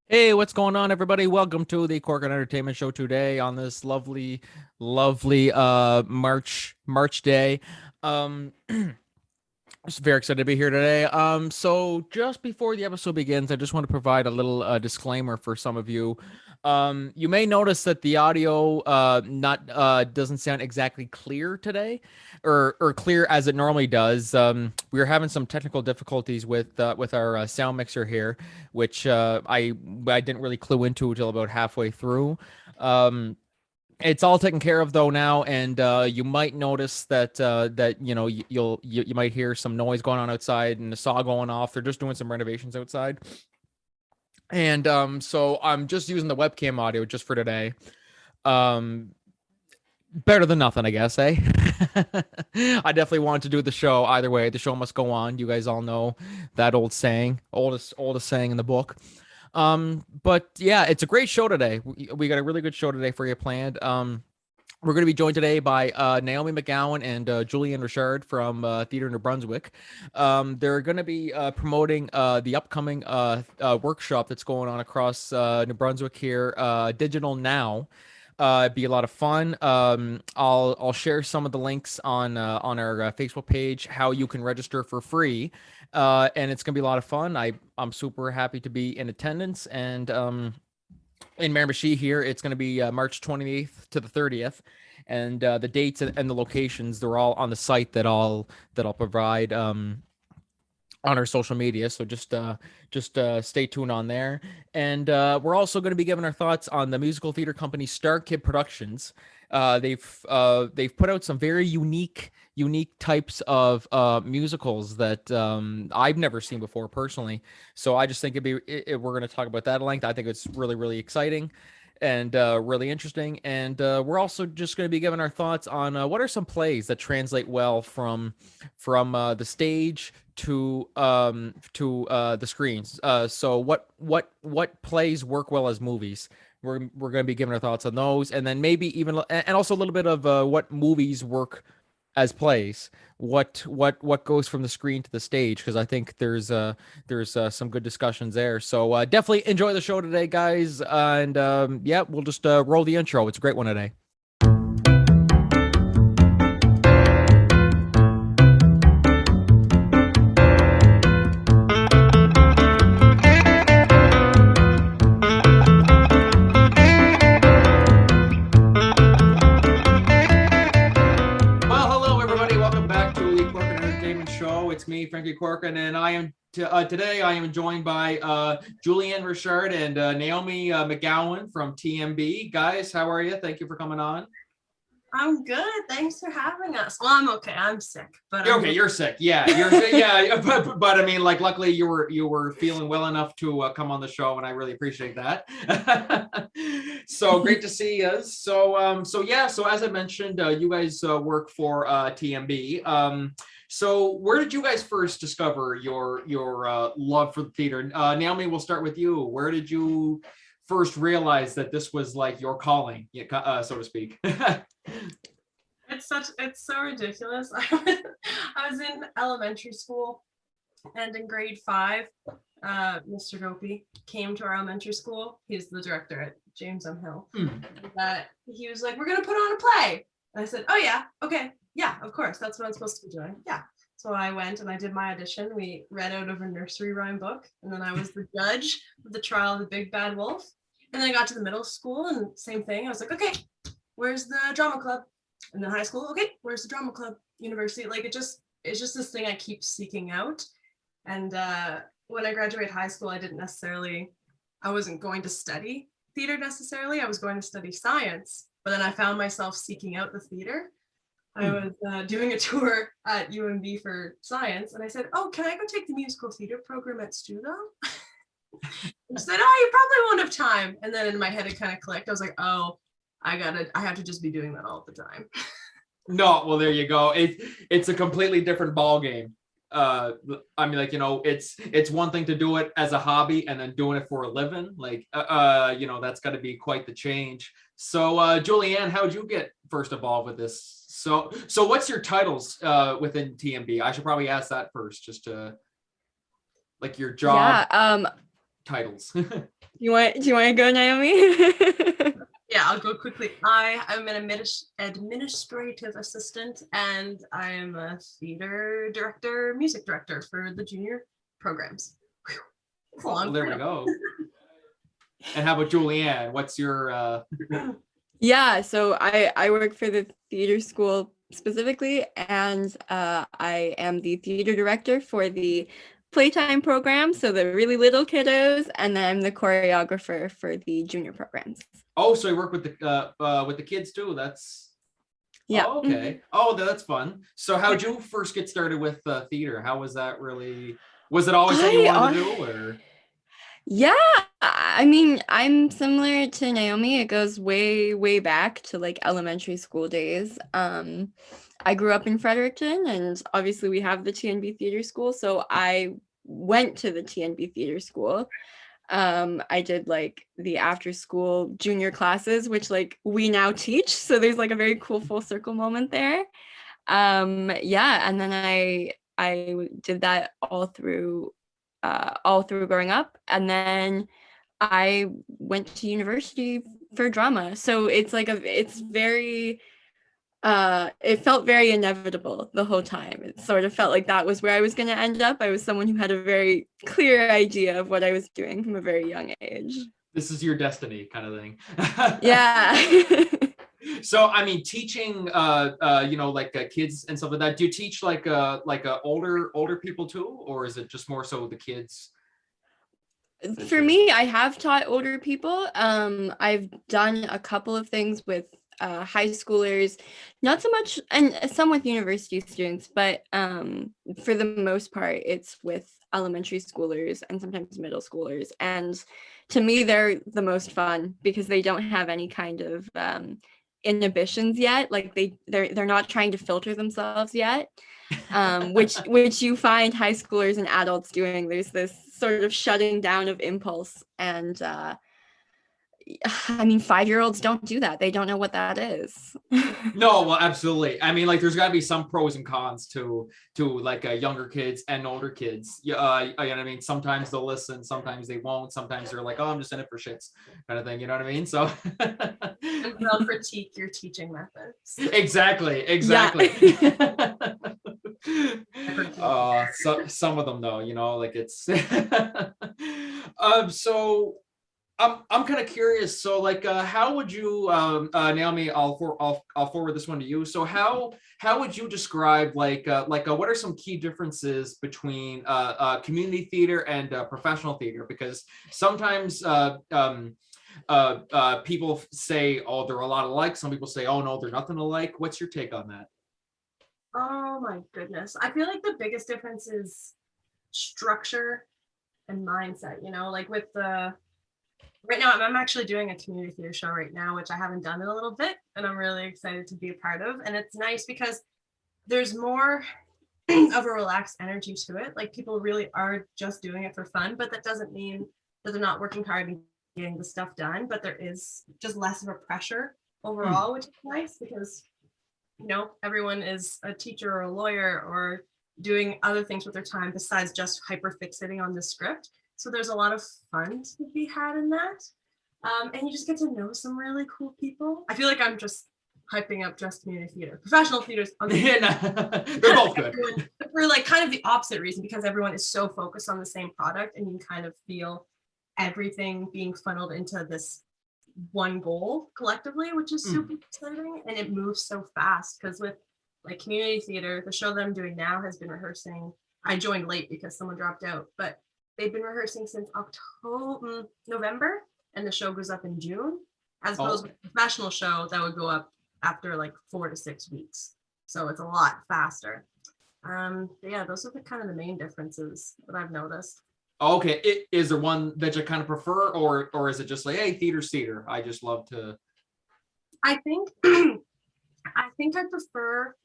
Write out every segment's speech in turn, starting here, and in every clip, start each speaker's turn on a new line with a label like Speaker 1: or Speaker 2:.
Speaker 1: Hey, what's going on, everybody? Welcome to the Corcoran Entertainment Show today on this lovely March day. Um Just very excited to be here today. So just before the episode begins, I just want to provide a little disclaimer for some of you. You may notice that the audio not doesn't sound exactly clear today, or clear as it normally does. We are having some technical difficulties with our sound mixer here, which I didn't really clue into until about halfway through. Um, it's all taken care of though now, and you might notice that you might hear some noise going on outside and the saw going off. They're just doing some renovations outside, and so I'm just using the webcam audio just for today. Um, Better than nothing, I guess, eh? I definitely wanted to do the show either way. The show must go on. You guys all know that old saying, oldest saying in the book. But yeah, it's a great show today. We got a really good show today for you planned. We're going to be joined today by Naomi McGowan and Julianne Richard from Theatre New Brunswick. They're going to be promoting the upcoming workshop that's going on across New Brunswick here, Digital Now. It'd be a lot of fun. I'll share some of the links on our Facebook page how you can register for free, and it's gonna be a lot of fun. I'm super happy to be in attendance, and in Miramichi here, it's gonna be March 28th to the 30th, and the dates and the locations, they're all on the site that I'll provide. On our social media, so just stay tuned on there. And we're also going to be giving our thoughts on the musical theater company StarKid Productions. They've put out some very unique types of musicals that I've never seen before personally. So I just think we're going to talk about that at length. I think it's really exciting and really interesting. And we're also just going to be giving our thoughts on what are some plays that translate well from the stage to the screens. So what plays work well as movies? We're going to be giving our thoughts on those, and then maybe even and also a little bit of what movies work as plays. What goes from the screen to the stage? Because I think there's some good discussions there. So definitely enjoy the show today, guys. And yeah, we'll just roll the intro. It's a great one today. Well, hello everybody. Welcome back to the Corcoran Entertainment Show. It's me, Frankie Corcoran, and today I am joined by Julianne Richard and Naomi McGowan from TMB. Guys, how are you? Thank you for coming on.
Speaker 2: I'm good. Thanks for having us. Well, I'm okay. I'm sick, but
Speaker 1: You're okay. You're sick. Yeah, yeah. But I mean, like, luckily you were feeling well enough to come on the show, and I really appreciate that. So great to see you. So yeah. So as I mentioned, you guys work for TMB. So where did you guys first discover your love for the theater? Naomi, we'll start with you. Where did you first realize that this was like your calling, so to speak?
Speaker 2: it's so ridiculous. I was in elementary school, and in grade 5, Mr. Gopi came to our elementary school. He's the director at James M. Hill. That he was like, "We're gonna put on a play." And I said, "Oh yeah, okay, yeah, of course. That's what I'm supposed to be doing." Yeah. So I went and I did my audition. We read out of a nursery rhyme book, and then I was the judge of the trial of the Big Bad Wolf. And then I got to the middle school, and same thing. I was like, "Okay, where's the drama club?" And then high school, "Okay, where's the drama club?" University, like it's just this thing I keep seeking out. And when I graduated high school, I wasn't going to study theater necessarily. I was going to study science, but then I found myself seeking out the theater. I was doing a tour at UMB for science, and I said, "Oh, can I go take the musical theater program at Studo?" I said, "Oh, you probably won't have time." And then in my head, it kind of clicked. I was like, "Oh, I have to just be doing that all the time."
Speaker 1: No, well, there you go. It's a completely different ball game. I mean, like, it's one thing to do it as a hobby and then doing it for a living. Like, that's got to be quite the change. So, Julianne, how'd you get first involved with this? So what's your titles within TMB? I should probably ask that first, just to like your job.
Speaker 3: Yeah.
Speaker 1: titles.
Speaker 3: Do you want to go, Naomi?
Speaker 2: Yeah, I'll go quickly. I am an administrative assistant, and I'm a theater director, music director for the junior programs.
Speaker 1: Oh, there we go. And how about Julianne? What's your
Speaker 3: Yeah, so I work for the theater school specifically, and I am the theater director for the playtime program, so the really little kiddos, and then I'm the choreographer for the junior programs.
Speaker 1: Oh, so you work with the kids too? That's
Speaker 3: Yeah.
Speaker 1: Oh, okay. Oh, that's fun. So how'd you first get started with theater? How was that really? Was it always something you wanted to do, or?
Speaker 3: Yeah, I mean, I'm similar to Naomi. It goes way, way back to like elementary school days. I grew up in Fredericton, and obviously we have the TNB Theater School, so I went to the TNB Theater School. I did like the after school junior classes, which like we now teach, so there's like a very cool full circle moment there. Yeah, and then I did that all through growing up, and then I went to university for drama. So it's like it's very it felt very inevitable the whole time. It sort of felt like that was where I was going to end up. I was someone who had a very clear idea of what I was doing from a very young age.
Speaker 1: This is your destiny kind of thing.
Speaker 3: Yeah.
Speaker 1: So I mean, teaching like kids and stuff like that. Do you teach like older people too, or is it just more so the kids?
Speaker 3: For me, I have taught older people. I've done a couple of things with high schoolers, not so much, and some with university students, but for the most part, it's with elementary schoolers and sometimes middle schoolers. And to me, they're the most fun because they don't have any kind of inhibitions yet. Like they're not trying to filter themselves yet, which you find high schoolers and adults doing. There's this sort of shutting down of impulse, and I mean, 5-year-olds don't do that. They don't know what that is.
Speaker 1: No, well, absolutely. I mean, like, there's got to be some pros and cons to like younger kids and older kids. You know what I mean? Sometimes they'll listen, sometimes they won't. Sometimes they're like, oh, I'm just in it for shits, kind of thing. You know what I mean? So
Speaker 2: And they'll critique your teaching methods.
Speaker 1: Exactly. So some of them though, like it's so I'm kind of curious. So like how would you Naomi, I'll forward this one to you. So how would you describe like what are some key differences between community theater and professional theater? Because sometimes people say, oh, they're a lot alike. Some people say, oh no, they're nothing alike. What's your take on that?
Speaker 2: Oh my goodness. I feel like the biggest difference is structure and mindset, like with right now I'm actually doing a community theater show right now, which I haven't done in a little bit, and I'm really excited to be a part of. And it's nice because there's more of a relaxed energy to it. Like people really are just doing it for fun, but that doesn't mean that they're not working hard and getting the stuff done, but there is just less of a pressure overall, which is nice because everyone is a teacher or a lawyer or doing other things with their time besides just hyper fixating on the script. So there's a lot of fun to be had in that. And you just get to know some really cool people. I feel like I'm just hyping up just community theater. Professional theaters,
Speaker 1: they're both good.
Speaker 2: For like kind of the opposite reason, because everyone is so focused on the same product and you can kind of feel everything being funneled into this one goal collectively, which is super exciting, and it moves so fast. Because with like community theater, the show that I'm doing now has been rehearsing. I joined late because someone dropped out, but they've been rehearsing since November, and the show goes up in June, as opposed to a professional show that would go up after like 4 to 6 weeks. So it's a lot faster. Yeah, those are kind of the main differences that I've noticed.
Speaker 1: Okay, is there one that you kind of prefer, or is it just like, hey, theater's theater? I just love to.
Speaker 2: I think I prefer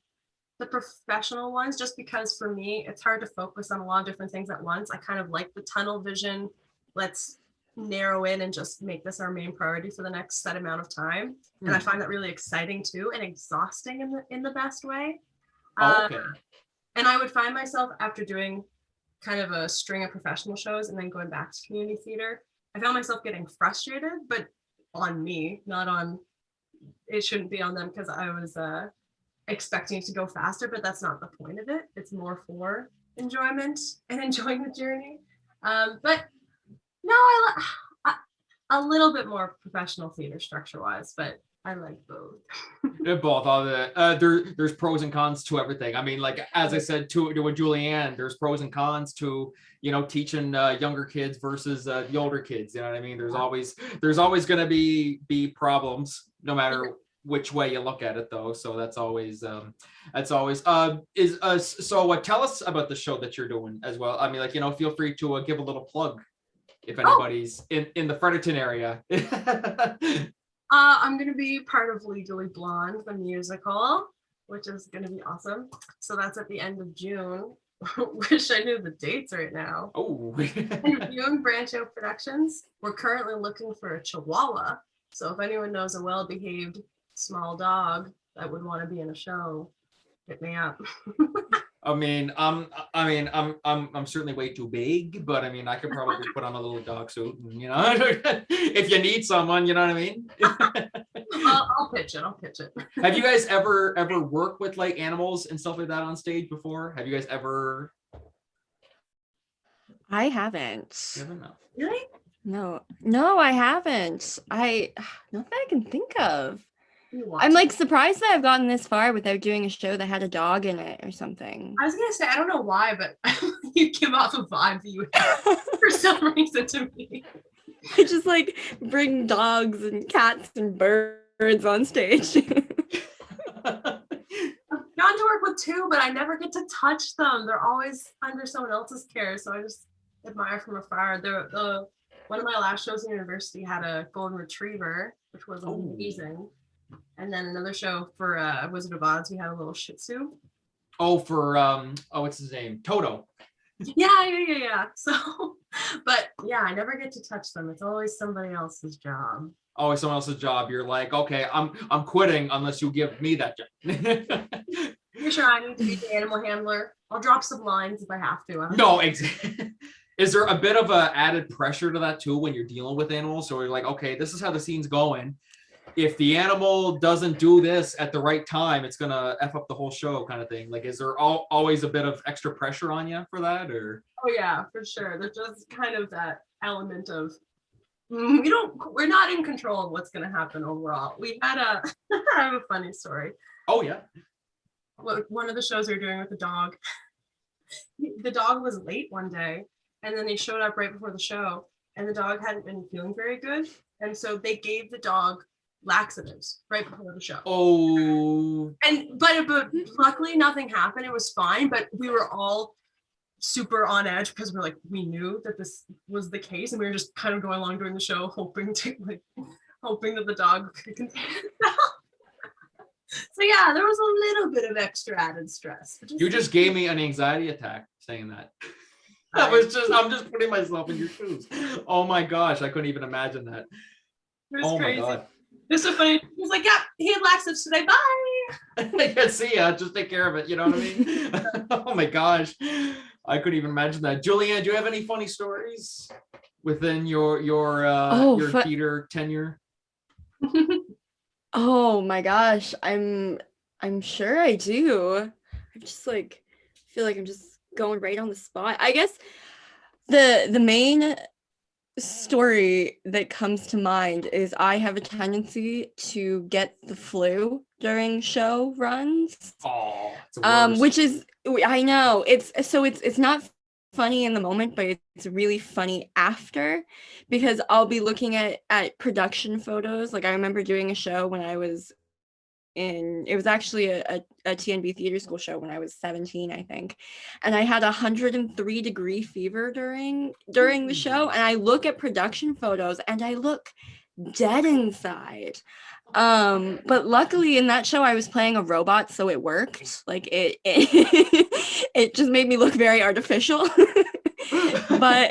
Speaker 2: the professional ones, just because for me it's hard to focus on a lot of different things at once. I kind of like the tunnel vision. Let's narrow in and just make this our main priority for the next set amount of time. And I find that really exciting too, and exhausting in the best way.
Speaker 1: Okay.
Speaker 2: And I would find myself after doing kind of a string of professional shows and then going back to community theater, I found myself getting frustrated, but on me, not on, it shouldn't be on them because I was expecting it to go faster, but that's not the point of it. It's more for enjoyment and enjoying the journey. But no, a little bit more professional theater structure-wise, but I like both.
Speaker 1: They're both. All the there's pros and cons to everything. I mean, like as I said to Julianne, there's pros and cons to teaching younger kids versus the older kids. You know what I mean? There's always going to be problems no matter which way you look at it, though. So that's always so. Tell us about the show that you're doing as well. I mean, like feel free to give a little plug if anybody's in the Fredericton area.
Speaker 2: I'm going to be part of Legally Blonde, the musical, which is going to be awesome. So that's at the end of June. Wish I knew the dates right now.
Speaker 1: Oh.
Speaker 2: End of June, Branch Out Productions. We're currently looking for a Chihuahua. So if anyone knows a well-behaved small dog that would want to be in a show, hit me up.
Speaker 1: I'm certainly way too big, but I mean, I could probably put on a little dog suit, and, if you need someone, you know what I mean?
Speaker 2: I'll pitch it.
Speaker 1: Have you guys ever worked with like animals and stuff like that on stage before? Have you guys ever?
Speaker 3: I haven't.
Speaker 1: You haven't? No.
Speaker 2: Really?
Speaker 3: No, I haven't. Not that I can think of. I'm
Speaker 2: to.
Speaker 3: like surprised that I've gotten this far without doing a show that had a dog in it or something.
Speaker 2: I was gonna say, I don't know why, but you give off a vibe that you have for some reason to me.
Speaker 3: I just like bring dogs and cats and birds on stage.
Speaker 2: I've gone to work with two, but I never get to touch them. They're always under someone else's care, so I just admire from afar. One of my last shows in university had a golden retriever, which was amazing. And then another show for Wizard of Oz, we had a little Shih Tzu.
Speaker 1: Oh, for what's his name? Toto.
Speaker 2: Yeah. So, but yeah, I never get to touch them. It's always somebody else's job.
Speaker 1: Always someone else's job. You're like, okay, I'm quitting unless you give me that job.
Speaker 2: You're sure I need to be the animal handler? I'll drop some lines if I have to.
Speaker 1: No, exactly. Is there a bit of a added pressure to that too when you're dealing with animals? So you're like, okay, this is how the scene's going. If the animal doesn't do this at the right time, it's gonna F up the whole show, kind of thing. Like, is there always a bit of extra pressure on you for that, or?
Speaker 2: Oh yeah, for sure. There's just kind of that element of we're not in control of what's gonna happen overall. We had I have a funny story.
Speaker 1: Oh yeah.
Speaker 2: One of the shows we were doing with the dog. The dog was late one day, and then they showed up right before the show, and the dog hadn't been feeling very good, and so they gave the dog laxatives right before the show.
Speaker 1: Oh.
Speaker 2: But luckily nothing happened. It was fine, but we were all super on edge because we knew that this was the case, and we were just kind of going along during the show hoping that the dog could contain itself. So yeah, there was a little bit of extra added stress.
Speaker 1: You just gave me an anxiety attack saying that. I'm just putting myself in your shoes. Oh my gosh, I couldn't even imagine that.
Speaker 2: It was crazy.
Speaker 1: My God.
Speaker 2: It's so funny. He was like, yeah, he had laxatives today. Bye.
Speaker 1: Yeah, see ya. Just take care of it. You know what I mean? Oh my gosh. I couldn't even imagine that. Julianne, do you have any funny stories within your theater tenure?
Speaker 3: Oh my gosh. I'm sure I do. I'm just like feel like I'm just going right on the spot. I guess the main story that comes to mind is I have a tendency to get the flu during show runs.
Speaker 1: Oh, it's the worst.
Speaker 3: Which is, I know it's not funny in the moment, but it's really funny after, because I'll be looking at production photos. Like I remember doing a show when I was it was actually a TNB theater school show when I was 17, I think. And I had 103-degree fever during the show. And I look at production photos and I look dead inside. But luckily in that show I was playing a robot, so it worked. Like it it just made me look very artificial. But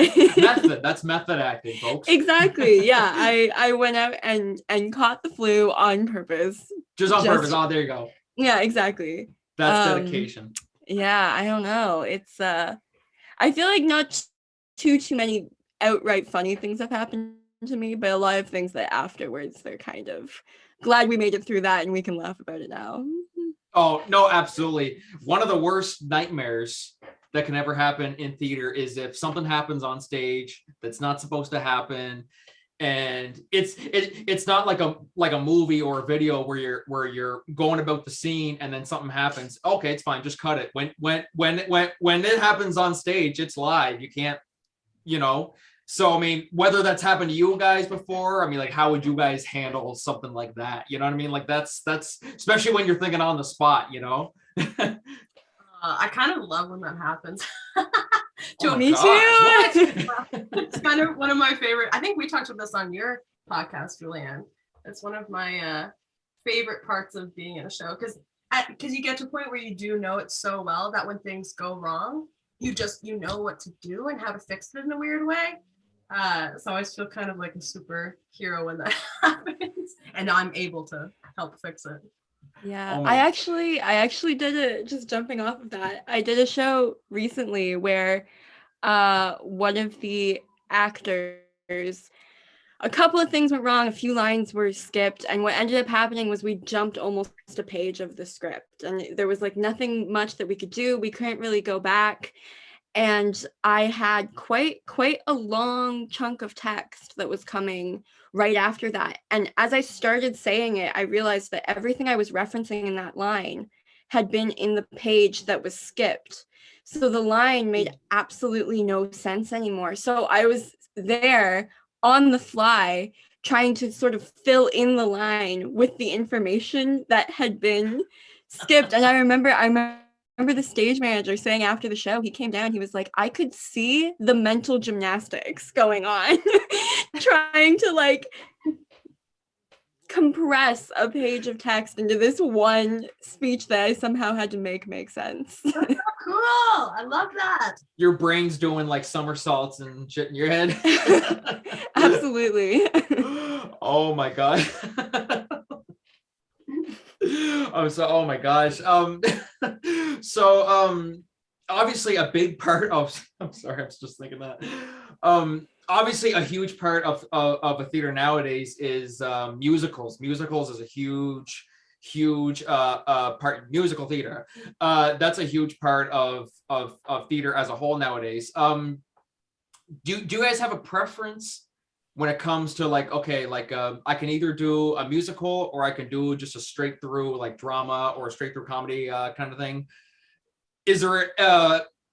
Speaker 1: that's method acting, folks.
Speaker 3: Exactly. Yeah. I went out and caught the flu on purpose.
Speaker 1: Just on purpose. Oh, there you go.
Speaker 3: Yeah, exactly.
Speaker 1: That's dedication.
Speaker 3: Yeah, I don't know. It's I I feel like not too many outright funny things have happened to me, but a lot of things that afterwards they're kind of glad we made it through that and we can laugh about it now.
Speaker 1: Oh, no, absolutely. One of the worst nightmares that can ever happen in theater is if something happens on stage that's not supposed to happen. And it's not like a movie or a video where you're going about the scene and then something happens. Okay, it's fine, just cut it. When it happens on stage, it's live. You can't, you know. So I mean, whether that's happened to you guys before, I mean, like, how would you guys handle something like that? You know what I mean? Like that's especially when you're thinking on the spot, you know.
Speaker 2: I kind of love when that happens.
Speaker 1: Oh
Speaker 3: Me
Speaker 1: gosh,
Speaker 3: too.
Speaker 1: what?
Speaker 2: It's kind of one of my favorite. I think we talked about this on your podcast, Julianne. It's one of my favorite parts of being in a show because you get to a point where you do know it so well that when things go wrong, you know what to do and how to fix it in a weird way. So I feel kind of like a superhero when that happens, and I'm able to help fix it.
Speaker 3: Yeah,
Speaker 1: Oh
Speaker 3: I
Speaker 1: my-
Speaker 3: actually did it. Just jumping off of that, I did a show recently where one of the actors, a couple of things went wrong, a few lines were skipped, and what ended up happening was we jumped almost a page of the script, and there was like nothing much that we could do. We couldn't really go back, and I had quite a long chunk of text that was coming right after that. And as I started saying it, I realized that everything I was referencing in that line had been in the page that was skipped. So the line made absolutely no sense anymore. So I was there on the fly trying to sort of fill in the line with the information that had been skipped. And I remember the stage manager saying after the show, he came down, he was like, I could see the mental gymnastics going on, trying to like compress a page of text into this one speech that I somehow had to make sense.
Speaker 2: Cool. I love that.
Speaker 1: Your brain's doing like somersaults and shit in your head.
Speaker 3: Absolutely.
Speaker 1: Oh my god. Oh my gosh. Obviously a big part of I'm sorry, I was just thinking that. Obviously a huge part of a theater nowadays is musicals. Musicals is a huge part. Musical theater. That's a huge part of theater as a whole nowadays. Do you guys have a preference when it comes to like, okay, like I can either do a musical or I can do just a straight through like drama or a straight through comedy kind of thing? Is there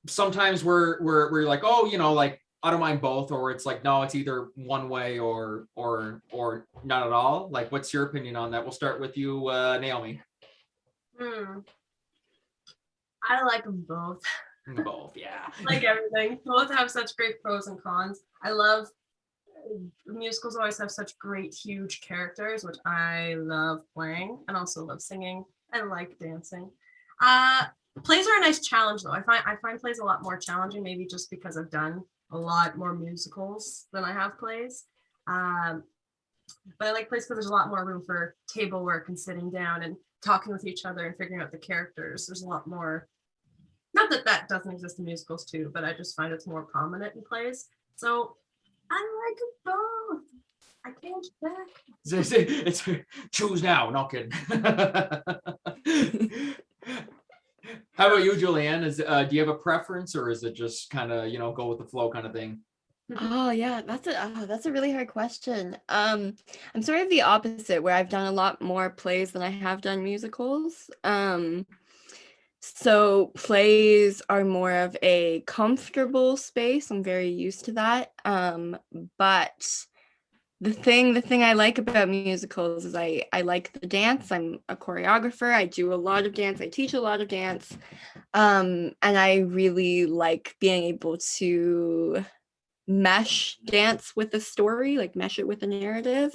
Speaker 1: sometimes where you're like, oh, you know, like I don't mind both, or it's like, no, it's either one way or not at all? Like, what's your opinion on that? We'll start with you, Naomi.
Speaker 2: I like them both.
Speaker 1: Both, yeah.
Speaker 2: Like everything. Both have such great pros and cons. I love musicals always have such great, huge characters, which I love playing and also love singing. I like dancing. Plays are a nice challenge though. I find plays a lot more challenging, maybe just because I've done a lot more musicals than I have plays. But I like plays because there's a lot more room for table work and sitting down and talking with each other and figuring out the characters. There's a lot more, not that doesn't exist in musicals too, but I just find it's more prominent in plays. So I like both. I can't back.
Speaker 1: It's choose now, not kidding. How about you, Julianne? Do you have a preference, or is it just kind of, you know, go with the flow kind of thing?
Speaker 3: Oh yeah, that's a really hard question. I'm sort of the opposite, where I've done a lot more plays than I have done musicals. So plays are more of a comfortable space. I'm very used to that. But the thing I like about musicals is I like the dance. I'm a choreographer. I do a lot of dance. I teach a lot of dance. And I really like being able to mesh dance with the story, like mesh it with the narrative.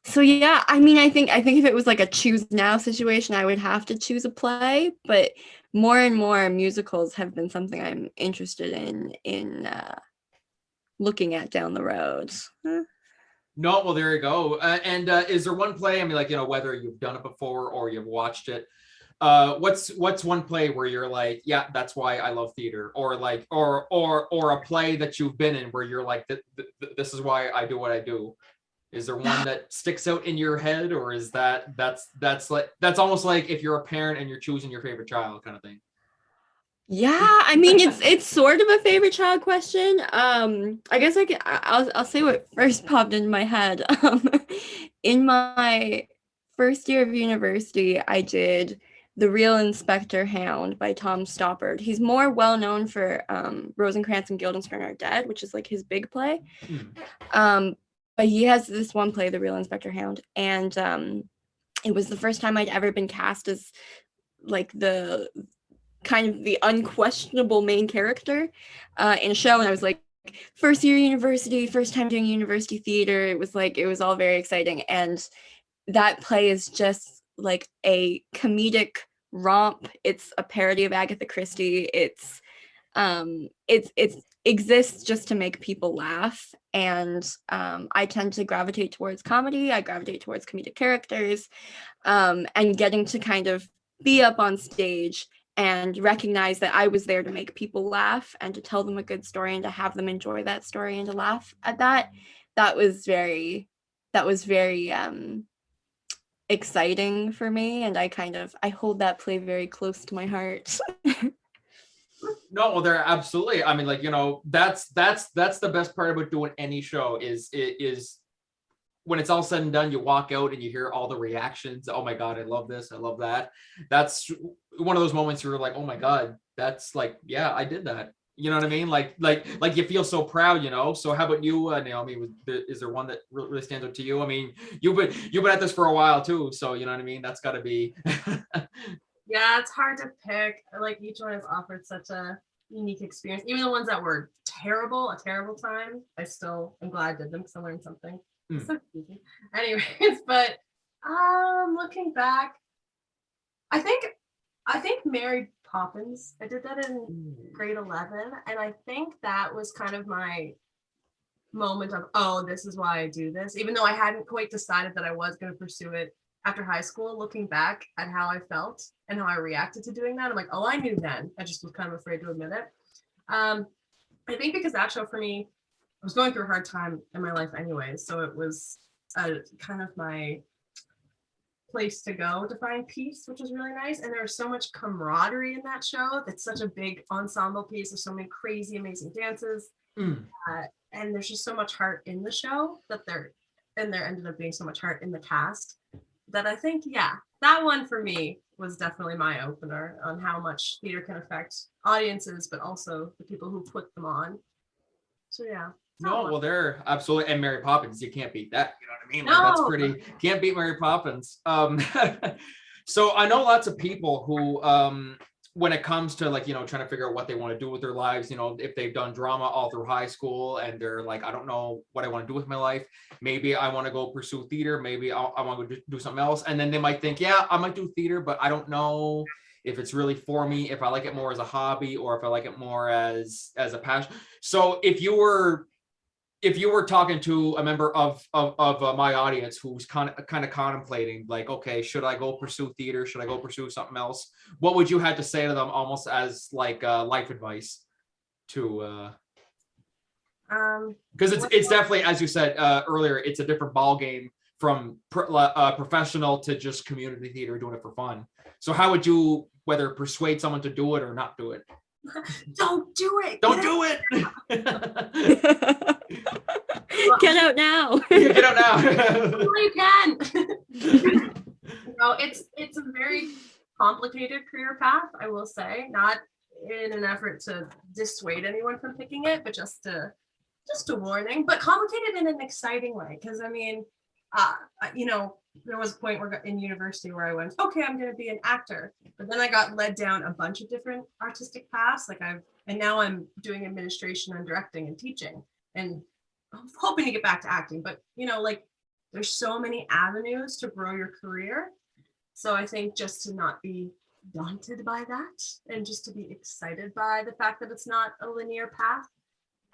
Speaker 3: So yeah, I mean, I think if it was like a choose now situation, I would have to choose a play, but more and more musicals have been something I'm interested in looking at down the road.
Speaker 1: No, well, there you go. And is there one play, I mean, like, you know, whether you've done it before or you've watched it, what's one play where you're like, yeah, that's why I love theater, or like, or a play that you've been in where you're like, this is why I do what I do. Is there one that sticks out in your head, or is that's almost like if you're a parent and you're choosing your favorite child kind of thing?
Speaker 3: Yeah, I mean it's sort of a favorite child question. I guess I'll say what first popped into my head. In my first year of university, I did The Real Inspector Hound by Tom Stoppard. He's more well known for Rosencrantz and Guildenstern Are Dead, which is like his big play. But he has this one play, The Real Inspector Hound, and it was the first time I'd ever been cast as like the kind of the unquestionable main character in a show, and I was like, first year university, first time doing university theater. It was all very exciting, and that play is just like a comedic romp. It's a parody of Agatha Christie. It's exists just to make people laugh, and I tend to gravitate towards comedy. I gravitate towards comedic characters, and getting to kind of be up on stage and recognize that I was there to make people laugh and to tell them a good story and to have them enjoy that story and to laugh at that. That was very exciting for me, and I hold that play very close to my heart.
Speaker 1: No, well, they're absolutely. I mean, like, that's the best part about doing any show is when it's all said and done, you walk out and you hear all the reactions. Oh my God, I love this. I love that. That's one of those moments where you're like, oh my God, that's like, yeah, I did that. You know what I mean? Like you feel so proud, So how about you, Naomi? Is there one that really stands out to you? I mean, you've been at this for a while too. So you know what I mean? That's gotta be.
Speaker 2: Yeah, it's hard to pick. Like each one has offered such a unique experience. Even the ones that were a terrible time, I still am glad I did them because I learned something. It's so easy. Anyways, but looking back, I think Mary Poppins. I did that in grade 11, and I think that was kind of my moment of, oh, this is why I do this. Even though I hadn't quite decided that I was going to pursue it after high school, looking back at how I felt and how I reacted to doing that, I'm like, oh, I knew then. I just was kind of afraid to admit it. I think because that show for me, I was going through a hard time in my life anyway, so it was kind of my place to go to find peace, which was really nice. And there was so much camaraderie in that show. That's such a big ensemble piece. There's so many crazy, amazing dances, and there's just so much heart in the show there ended up being so much heart in the cast that I think, yeah, that one for me was definitely my opener on how much theater can affect audiences, but also the people who put them on. So yeah.
Speaker 1: No, well, they're absolutely, and Mary Poppins, you can't beat that. You know what I mean? Like, that's pretty. Can't beat Mary Poppins. So I know lots of people who, when it comes to like trying to figure out what they want to do with their lives, if they've done drama all through high school and they're like, I don't know what I want to do with my life. Maybe I want to go pursue theater. Maybe I want to do something else. And then they might think, yeah, I might do theater, but I don't know if it's really for me, if I like it more as a hobby or if I like it more as a passion. So if you were talking to a member of my audience who's kind of contemplating, like, okay, should I go pursue theater? Should I go pursue something else? What would you have to say to them, almost as like life advice? To because it's definitely, as you said earlier, it's a different ball game from professional to just community theater, doing it for fun. So how would you whether persuade someone to do it or not do it?
Speaker 2: Don't do it.
Speaker 1: Don't do it.
Speaker 3: Get out now.
Speaker 1: Get out now.
Speaker 2: You can. No, it's a very complicated career path, I will say. Not in an effort to dissuade anyone from picking it, but just a warning. But complicated in an exciting way, because I mean, there was a point in university where I went, okay, I'm going to be an actor, but then I got led down a bunch of different artistic paths. And now I'm doing administration and directing and teaching, and I'm hoping to get back to acting. But there's so many avenues to grow your career. So I think just to not be daunted by that, and just to be excited by the fact that it's not a linear path.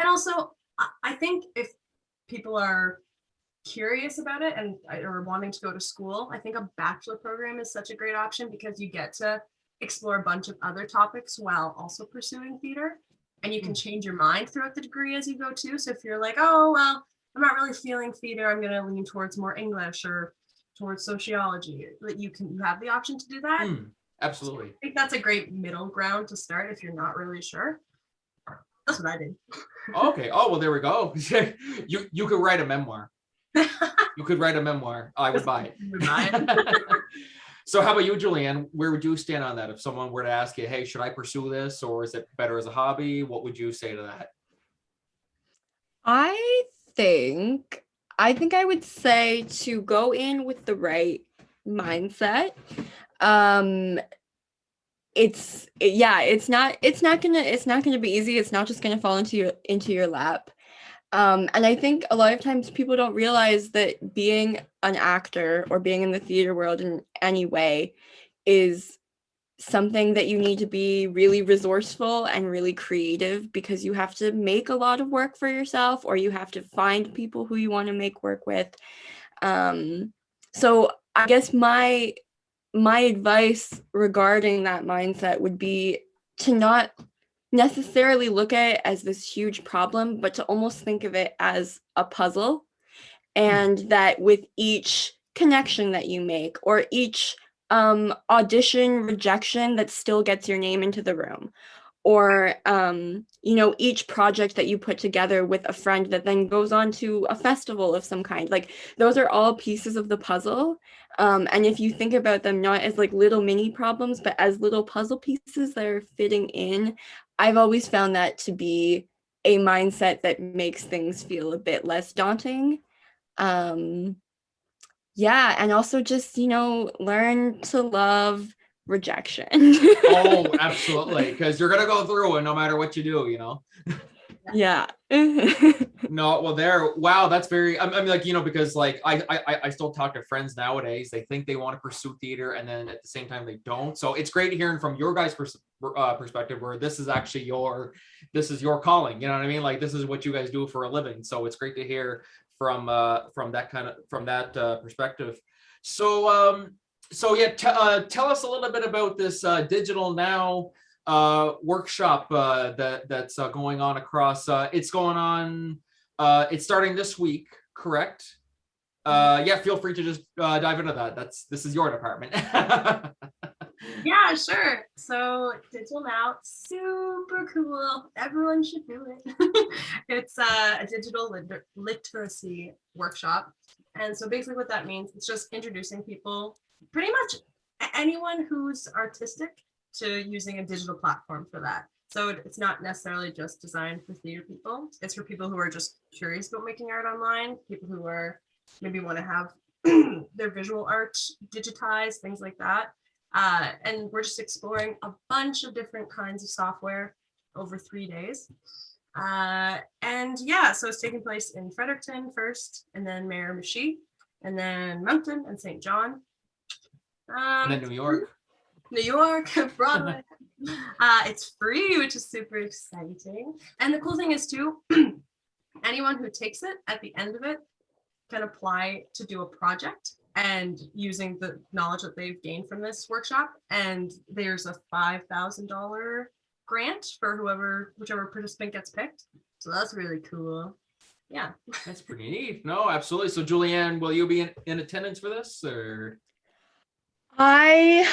Speaker 2: And also, I think if people are curious about it or wanting to go to school, I think a bachelor program is such a great option because you get to explore a bunch of other topics while also pursuing theater. And you can change your mind throughout the degree as you go too. So if you're like, oh, well, I'm not really feeling theater, I'm going to lean towards more English or towards sociology, that you have the option to do that.
Speaker 1: Absolutely.
Speaker 2: I think that's a great middle ground to start if you're not really sure. That's what I did.
Speaker 1: Okay. Oh, well, there we go. You could write a memoir. You could write a memoir. I would buy it. So how about you, Julianne? Where would you stand on that? If someone were to ask you, hey, should I pursue this or is it better as a hobby? What would you say to that?
Speaker 3: I think I would say to go in with the right mindset. It's not gonna be easy. It's not just gonna fall into your lap. And I think a lot of times people don't realize that being an actor or being in the theater world in any way is something that you need to be really resourceful and really creative, because you have to make a lot of work for yourself, or you have to find people who you want to make work with. So I guess my advice regarding that mindset would be to not necessarily look at it as this huge problem, but to almost think of it as a puzzle, and that with each connection that you make, or each audition rejection that still gets your name into the room, or each project that you put together with a friend that then goes on to a festival of some kind, like those are all pieces of the puzzle. And if you think about them not as like little mini problems, but as little puzzle pieces that are fitting in, I've always found that to be a mindset that makes things feel a bit less daunting. Yeah, and also just, learn to love rejection.
Speaker 1: Oh, absolutely. Because you're going to go through it no matter what you do.
Speaker 3: Yeah.
Speaker 1: No, well, wow, that's very, I mean, like, because like I still talk to friends nowadays. They think they want to pursue theater and then at the same time they don't. So it's great hearing from your guys' perspective where this is actually your calling. You know what I mean? Like this is what you guys do for a living. So it's great to hear from that perspective. So yeah, tell us a little bit about this Digital Now workshop that's going on across. It's going on. It's starting this week, correct? Yeah, feel free to just dive into that. This is your department.
Speaker 2: Yeah, sure. So Digital Now, super cool. Everyone should do it. It's a digital literacy workshop. And so basically what that means, it's just introducing people, pretty much anyone who's artistic, to using a digital platform for that. So it's not necessarily just designed for theater people. It's for people who are just curious about making art online, people who are maybe want to have their visual art digitized, things like that. And we're just exploring a bunch of different kinds of software over 3 days. And yeah, so it's taking place in Fredericton first, and then Miramichi, and then Moncton and St. John.
Speaker 1: And then New York.
Speaker 2: Broadway. It's free, which is super exciting. And the cool thing is too, anyone who takes it at the end of it can apply to do a project, and using the knowledge that they've gained from this workshop. And there's a $5,000 grant for whichever participant gets picked. So that's really cool. Yeah.
Speaker 1: That's pretty neat. No, absolutely. So Julianne, will you be in attendance for this, or?
Speaker 3: I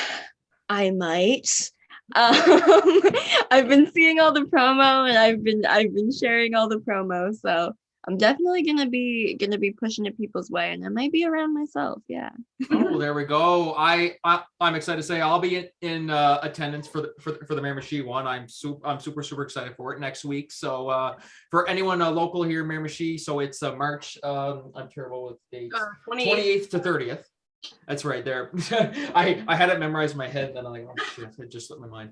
Speaker 3: might. I've been seeing all the promo, and I've been sharing all the promo, so I'm definitely gonna be pushing it people's way, and I might be around myself. Yeah.
Speaker 1: Oh, there we go. I'm excited to say I'll be in attendance for the Miramichi one. I'm super excited for it next week. So for anyone local here in Miramichi, so it's March. I'm terrible with dates. 28th to 30th. That's right there. I had it memorized in my head, and then I'm like, oh shit, it just slipped my mind.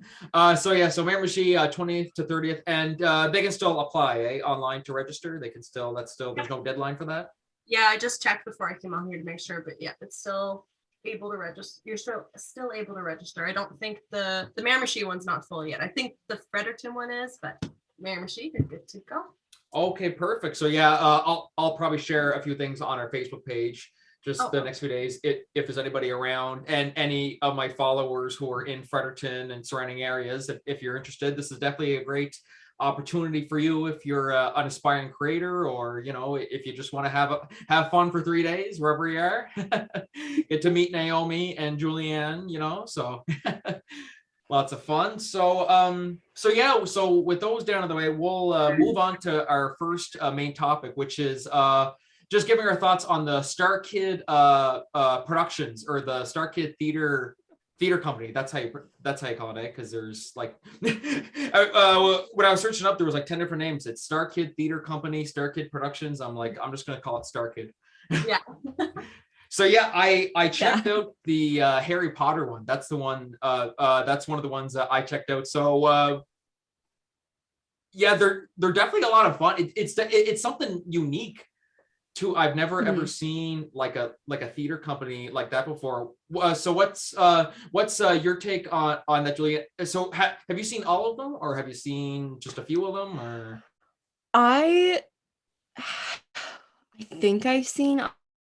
Speaker 1: So Miramichi 20th to 30th, and they can still apply online to register. They can still, there's no deadline for that.
Speaker 2: Yeah, I just checked before I came on here to make sure, but yeah, it's still able to register. You're still able to register. I don't think the Miramichi one's not full yet. I think the Fredericton one is, but Miramichi, you're good to go.
Speaker 1: Okay, perfect. So yeah, I'll probably share a few things on our Facebook page just the next few days if there's anybody around, and any of my followers who are in Fredericton and surrounding areas. If you're interested, this is definitely a great opportunity for you if you're an aspiring creator, or if you just want to have fun for 3 days wherever you are. Get to meet Naomi and Julianne, so lots of fun. So with those down the way, we'll move on to our first main topic, which is just giving our thoughts on the StarKid Productions, or the StarKid Theater Company. That's how you call it, because there's like when I was searching up, there was like 10 different names. It's StarKid Theater Company, StarKid Productions. I'm just gonna call it StarKid.
Speaker 2: Yeah.
Speaker 1: So yeah, I checked out the Harry Potter one. That's the one. That's one of the ones that I checked out. So yeah, they're definitely a lot of fun. It's something unique too. I've never ever seen like a theater company like that before. So what's your take on that, Julia? So have you seen all of them, or have you seen just a few of them, or?
Speaker 3: I think I've seen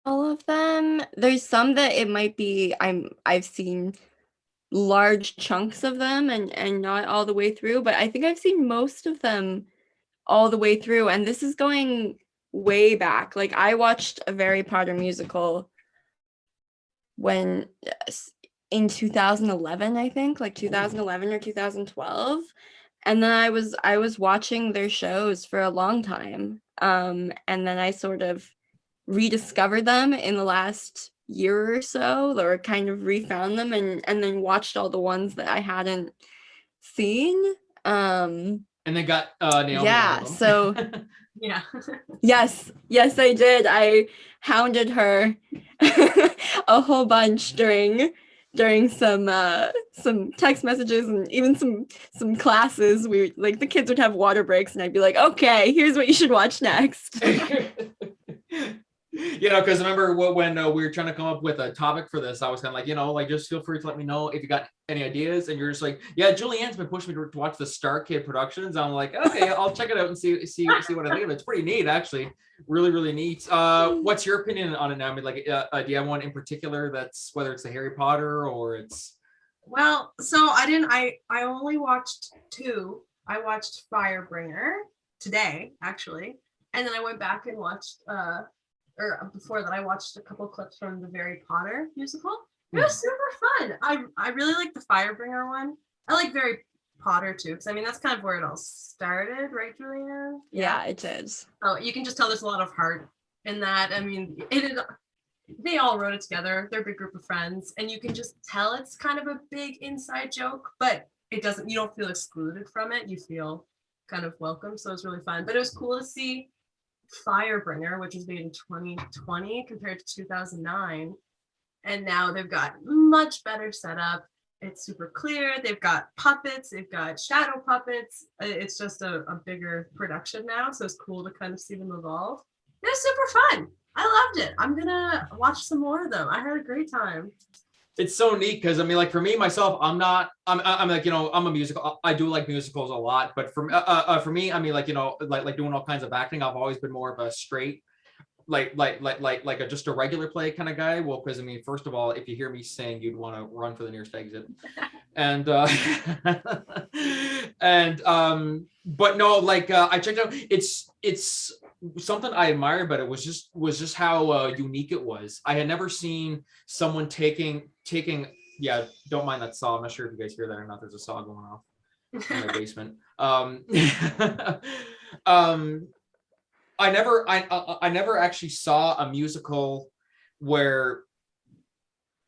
Speaker 3: all of them. There's some that it might be I've seen large chunks of them and not all the way through, but I think I've seen most of them all the way through. And this is going way back. Like, I watched a Harry Potter musical when in 2011, I think, like 2011 or 2012. And then I was watching their shows for a long time. And then I sort of rediscovered them in the last year or so, or kind of refound them, and then watched all the ones that I hadn't seen.
Speaker 1: And they got Naomi.
Speaker 3: Yeah, so
Speaker 2: Yeah.
Speaker 3: yes, I did. I hounded her a whole bunch during some text messages, and even some classes. We, like, the kids would have water breaks, and I'd be like, okay, here's what you should watch next.
Speaker 1: Because remember when we were trying to come up with a topic for this, I was kind of like, just feel free to let me know if you got any ideas. And you're just like, yeah, Julianne's been pushing me to watch the StarKid Productions. I'm like, okay, I'll check it out and see what I think of it. It's pretty neat, actually. Really, really neat. What's your opinion on it now? I mean, like, do you have one in particular that's, whether it's the Harry Potter or it's?
Speaker 2: Well, so I only watched 2. I watched Firebringer today, actually, and then I went back and watched or before that I watched a couple clips from the Harry Potter musical. It was super fun. I really like the Firebringer one. I like Harry Potter too, because I mean that's kind of where it all started, right, Julianne?
Speaker 3: Yeah, it is.
Speaker 2: Oh, you can just tell there's a lot of heart in that. I mean, they all wrote it together. They're a big group of friends, and you can just tell it's kind of a big inside joke, but you don't feel excluded from it. You feel kind of welcome. So it's really fun. But it was cool to see Firebringer, which was made in 2020 compared to 2009. And now they've got much better setup. It's super clear. They've got puppets. They've got shadow puppets. It's just a bigger production now. So it's cool to kind of see them evolve. It was super fun. I loved it. I'm gonna watch some more of them. I had a great time.
Speaker 1: It's so neat because I mean, like, for me myself, I'm like, I'm a musical. I do like musicals a lot, but for me, I mean, like, like doing all kinds of acting, I've always been more of a straight, like just a regular play kind of guy. Well, because I mean, first of all, if you hear me sing, you'd want to run for the nearest exit, and but no, like, I checked out. It's something I admire, but it was just how unique it was. I had never seen someone taking. Yeah, don't mind that saw. I'm not sure if you guys hear that or not. There's a saw going off in my basement. I never actually saw a musical where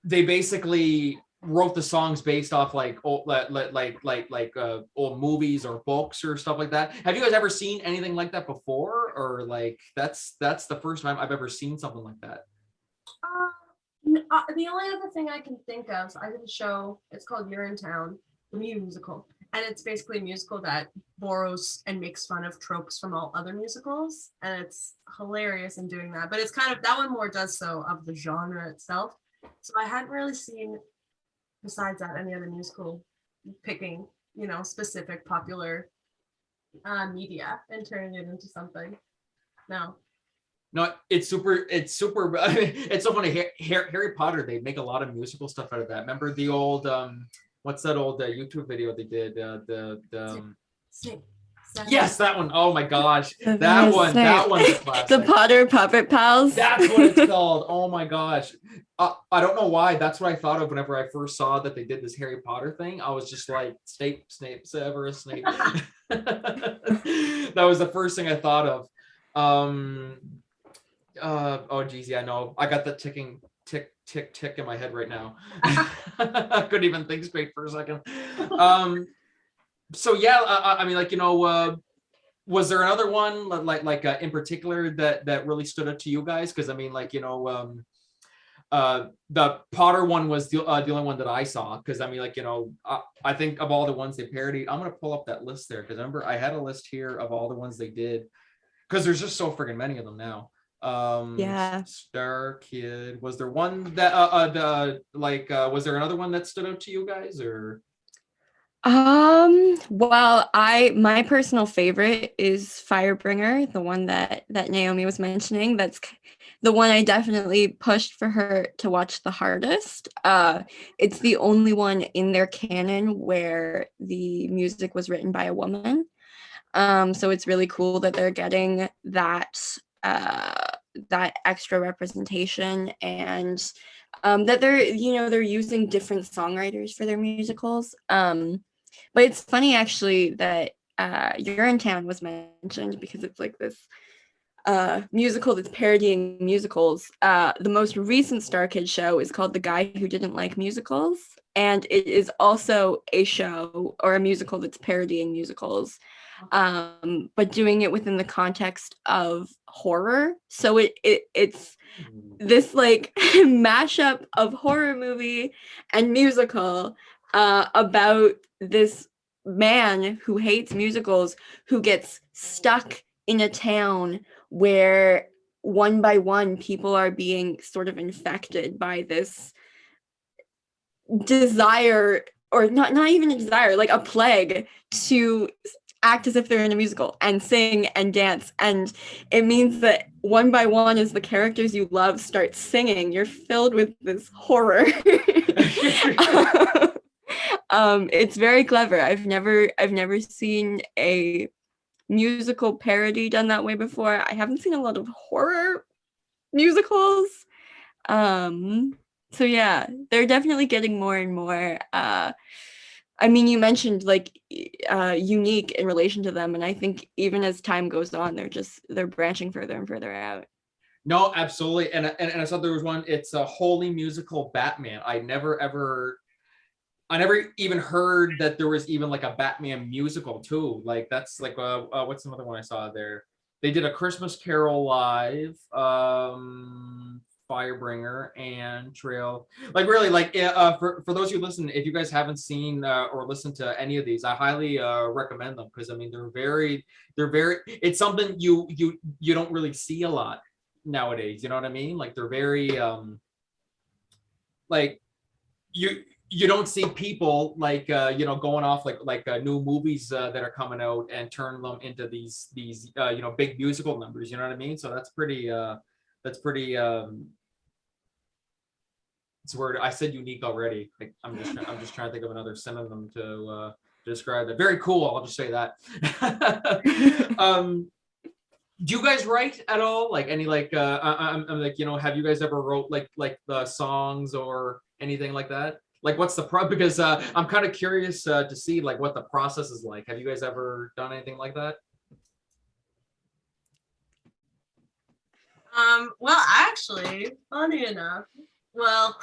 Speaker 1: they basically wrote the songs based off like old old movies or books or stuff like that. Have you guys ever seen anything like that before, or like that's the first time I've ever seen something like that?
Speaker 2: The only other thing I can think of, I did a show. It's called Urinetown the Musical, and it's basically a musical that borrows and makes fun of tropes from all other musicals, and it's hilarious in doing that. But it's kind of, that one more does so of the genre itself. So I hadn't really seen, besides that, any other musical picking, specific popular media and turning it into something. No.
Speaker 1: No, it's super. It's super. It's so funny. Harry Potter. They make a lot of musical stuff out of that. Remember the old what's that old YouTube video they did?
Speaker 2: Sing.
Speaker 1: Yes, that one. Oh my gosh,
Speaker 3: The
Speaker 1: that
Speaker 3: vise.
Speaker 1: one's a classic.
Speaker 3: The Potter Puppet Pals.
Speaker 1: That's what it's called. Oh my gosh. I don't know why. That's what I thought of whenever I first saw that they did this Harry Potter thing. I was just like, Snape, Severus Snape. That was the first thing I thought of. Oh geez, yeah, no, I got the tick in my head right now. I couldn't even think straight for a second. So yeah, I mean, like, was there another one like in particular that really stood out to you guys? Because I mean, like, the Potter one was the only one that I saw. Because I mean, like, I think of all the ones they parodied, I'm gonna pull up that list there because remember I had a list here of all the ones they did. Because there's just so friggin' many of them now.
Speaker 3: Yeah.
Speaker 1: StarKid. Was there one that was there another one that stood out to you guys or?
Speaker 3: Well, my personal favorite is Firebringer, the one that Naomi was mentioning. That's the one I definitely pushed for her to watch the hardest. It's the only one in their canon where the music was written by a woman. So it's really cool that they're getting that extra representation and that they're using different songwriters for their musicals. But it's funny actually that Urinetown was mentioned because it's like this musical that's parodying musicals. The most recent StarKid show is called The Guy Who Didn't Like Musicals, and it is also a show or a musical that's parodying musicals, but doing it within the context of horror. So it's this like mashup of horror movie and musical about this man who hates musicals who gets stuck in a town where one by one people are being sort of infected by this desire, or not even a desire, like a plague to act as if they're in a musical and sing and dance. And it means that one by one, as the characters you love start singing, you're filled with this horror. It's very clever. I've never seen a musical parody done that way before. I haven't seen a lot of horror musicals. So yeah, they're definitely getting more and more. I mean, you mentioned like unique in relation to them, and I think even as time goes on, they're branching further and further out.
Speaker 1: No, absolutely. And I saw there was one. It's a wholly musical Batman. I never even heard that there was even like a Batman musical too. Like that's like what's another one I saw there? They did A Christmas Carol live, Firebringer and Trail. Like really, like for those who listen, if you guys haven't seen or listened to any of these, I highly recommend them because I mean they're very. It's something you don't really see a lot nowadays. You know what I mean? Like they're very like you don't see people like going off like new movies that are coming out and turn them into these big musical numbers. You know what I mean? So that's pretty. It's a word I said unique already. Like, I'm just trying to think of another synonym to describe it. Very cool. I'll just say that. Do you guys write at all? Like any like I'm like have you guys ever wrote like the songs or anything like that? Like what's the because I'm kind of curious to see like what the process is like. Have you guys ever done anything like that?
Speaker 2: Well, actually, funny enough, well,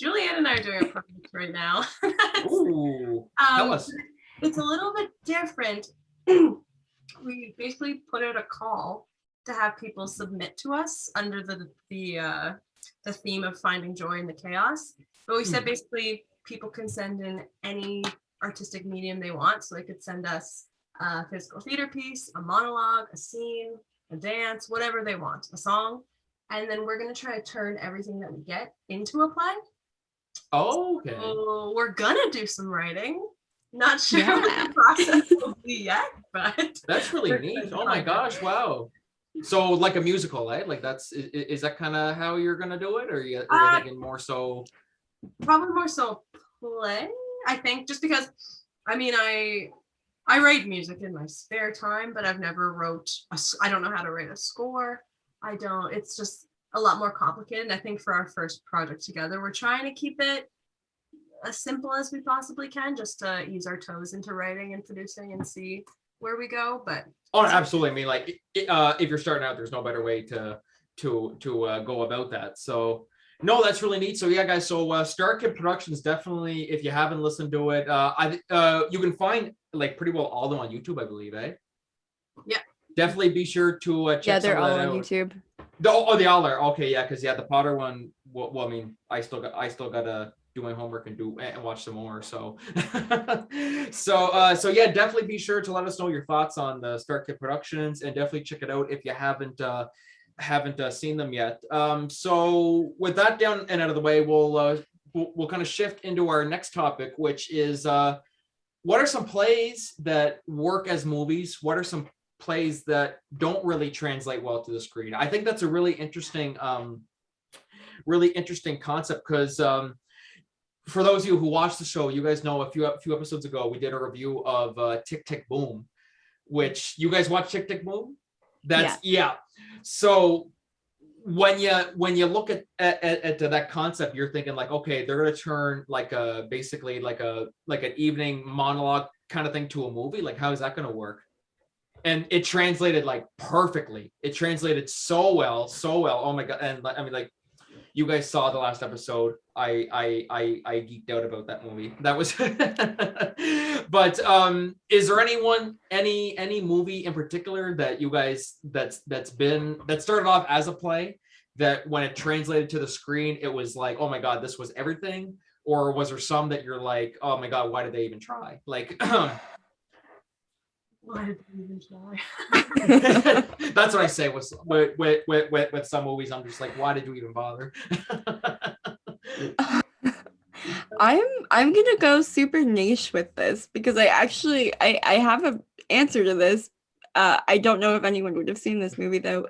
Speaker 2: Julianne and I are doing a project right now.
Speaker 1: Ooh, tell us.
Speaker 2: It's a little bit different. We basically put out a call to have people submit to us under the theme of finding joy in the chaos. But we said basically people can send in any artistic medium they want. So they could send us a physical theater piece, a monologue, a scene, a dance, whatever they want, a song. And then we're going to try to turn everything that we get into a play.
Speaker 1: Oh, okay.
Speaker 2: So we're going to do some writing. Not sure what
Speaker 3: Yeah.
Speaker 2: the process will be yet, but
Speaker 1: That's really
Speaker 2: we're
Speaker 1: neat.
Speaker 2: excited
Speaker 1: Oh
Speaker 2: to
Speaker 1: my
Speaker 2: find out.
Speaker 1: gosh, wow. So like a musical, eh? Like is that kind of how you're gonna do it, or are you
Speaker 2: Uh,
Speaker 1: thinking more so?
Speaker 2: Probably more so play, I think, just because I mean I write music in my spare time, but I've never wrote I don't know how to write a score. I don't, it's just a lot more complicated. I think for our first project together, we're trying to keep it as simple as we possibly can, just to ease our toes into writing and producing and see where we go. But
Speaker 1: Oh, absolutely. I mean, like if you're starting out, there's no better way to go about that. So no, that's really neat. So yeah, guys. So StarKid Productions, definitely. If you haven't listened to it, you can find like pretty well all of them on YouTube, I believe, eh?
Speaker 2: Yeah.
Speaker 1: Definitely be sure to check
Speaker 3: Yeah,
Speaker 1: some
Speaker 3: they're
Speaker 1: of
Speaker 3: all
Speaker 1: that
Speaker 3: on
Speaker 1: out.
Speaker 3: YouTube.
Speaker 1: They all are. Okay, yeah, because yeah, the Potter one. Well, I mean, I still gotta do my homework and watch some more. So, so yeah, definitely be sure to let us know your thoughts on the StarKid Productions, and definitely check it out if you haven't seen them yet. So with that down and out of the way, we'll kind of shift into our next topic, which is what are some plays that work as movies? What are some plays that don't really translate well to the screen? I think that's a really interesting concept because for those of you who watched the show, you guys know a few episodes ago we did a review of Tick Tick Boom, which you guys watch Tick Tick Boom. That's yeah. So when you look at that concept, you're thinking like, okay, they're gonna turn like basically like an evening monologue kind of thing to a movie. Like, how is that gonna work? And it translated like perfectly. It translated so well. Oh my god! And I mean, like, you guys saw the last episode. I geeked out about that movie. That was. But is there any movie in particular that you guys that started off as a play that when it translated to the screen it was like, oh my god, this was everything? Or was there some that you're like, oh my god, why did they even try? Like.
Speaker 2: why did we even try?
Speaker 1: That's what I say with some movies. I'm just like, why did you even bother?
Speaker 3: I'm gonna go super niche with this because I have an answer to this. I don't know if anyone would have seen this movie though.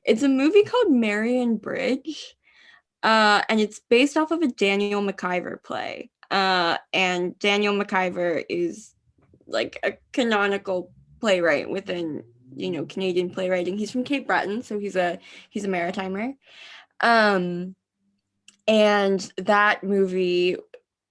Speaker 3: It's a movie called Marion Bridge, and it's based off of a Daniel McIver play. And Daniel McIver is like a canonical playwright within Canadian playwriting. He's from Cape Breton, so he's a maritimer. And that movie,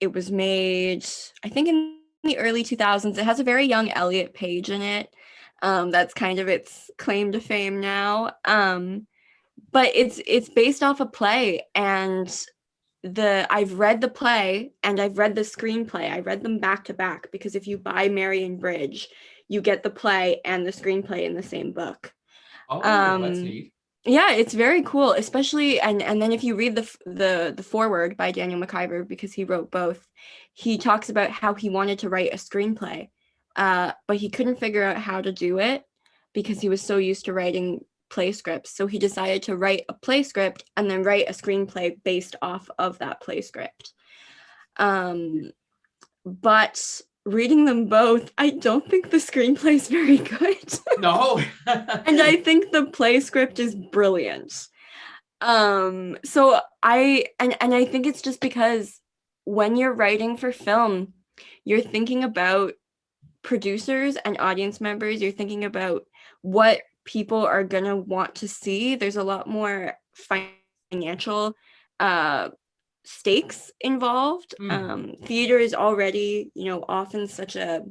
Speaker 3: it was made, I think, in the early 2000s. It has a very young Elliot Page in it. That's kind of its claim to fame now. But it's based off a play, and I've read the play and I've read the screenplay. I read them back to back because if you buy Marion Bridge, you get the play and the screenplay in the same book.
Speaker 1: Oh, that's neat.
Speaker 3: Yeah, it's very cool, especially and then if you read the foreword by Daniel McIver, because he wrote both, he talks about how he wanted to write a screenplay, but he couldn't figure out how to do it because he was so used to writing play scripts. So he decided to write a play script and then write a screenplay based off of that play script. But reading them both, I don't think the screenplay is very good.
Speaker 1: No.
Speaker 3: And I think the play script is brilliant. So I think it's just because when you're writing for film, you're thinking about producers and audience members. You're thinking about what people are gonna want to see. There's a lot more financial stakes involved. Theater is already, often such a,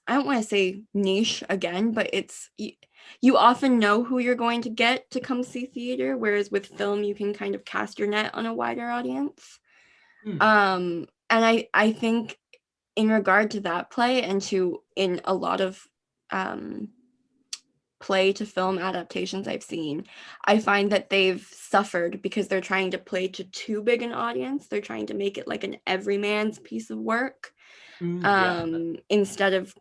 Speaker 3: I don't want to say niche again, but it's you often know who you're going to get to come see theater, whereas with film you can kind of cast your net on a wider audience. And I think in regard to that play and in a lot of play to film adaptations I've seen, I find that they've suffered because they're trying to play to too big an audience. They're trying to make it like an everyman's piece of work, instead of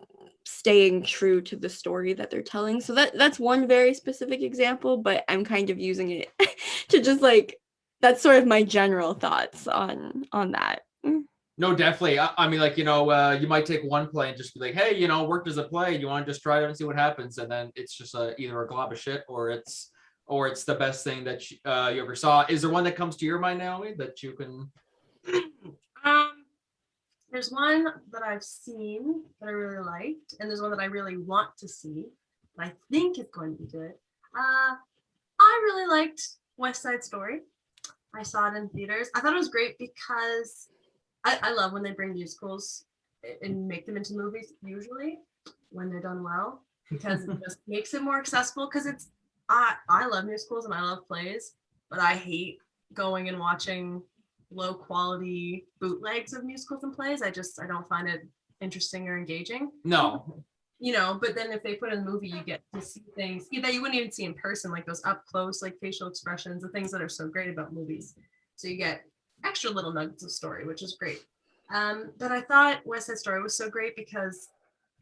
Speaker 3: staying true to the story that they're telling. So that's one very specific example, but I'm kind of using it to just like, that's sort of my general thoughts on that.
Speaker 1: No, definitely. I mean, like, you might take one play and just be like, hey, worked as a play. You want to just try it and see what happens, and then it's just either a glob of shit or it's the best thing that you ever saw. Is there one that comes to your mind, Naomi, that you can?
Speaker 2: There's one that I've seen that I really liked, and there's one that I really want to see. I think it's going to be good. I really liked West Side Story. I saw it in theaters. I thought it was great because I love when they bring musicals and make them into movies, usually when they're done well, because it just makes it more accessible. Because I love musicals and I love plays, but I hate going and watching low quality bootlegs of musicals and plays. I don't find it interesting or engaging.
Speaker 1: No.
Speaker 2: But then if they put in the movie, you get to see things that you wouldn't even see in person, like those up close, like facial expressions, the things that are so great about movies. So you get extra little nuggets of story, which is great. But I thought West Side Story was so great because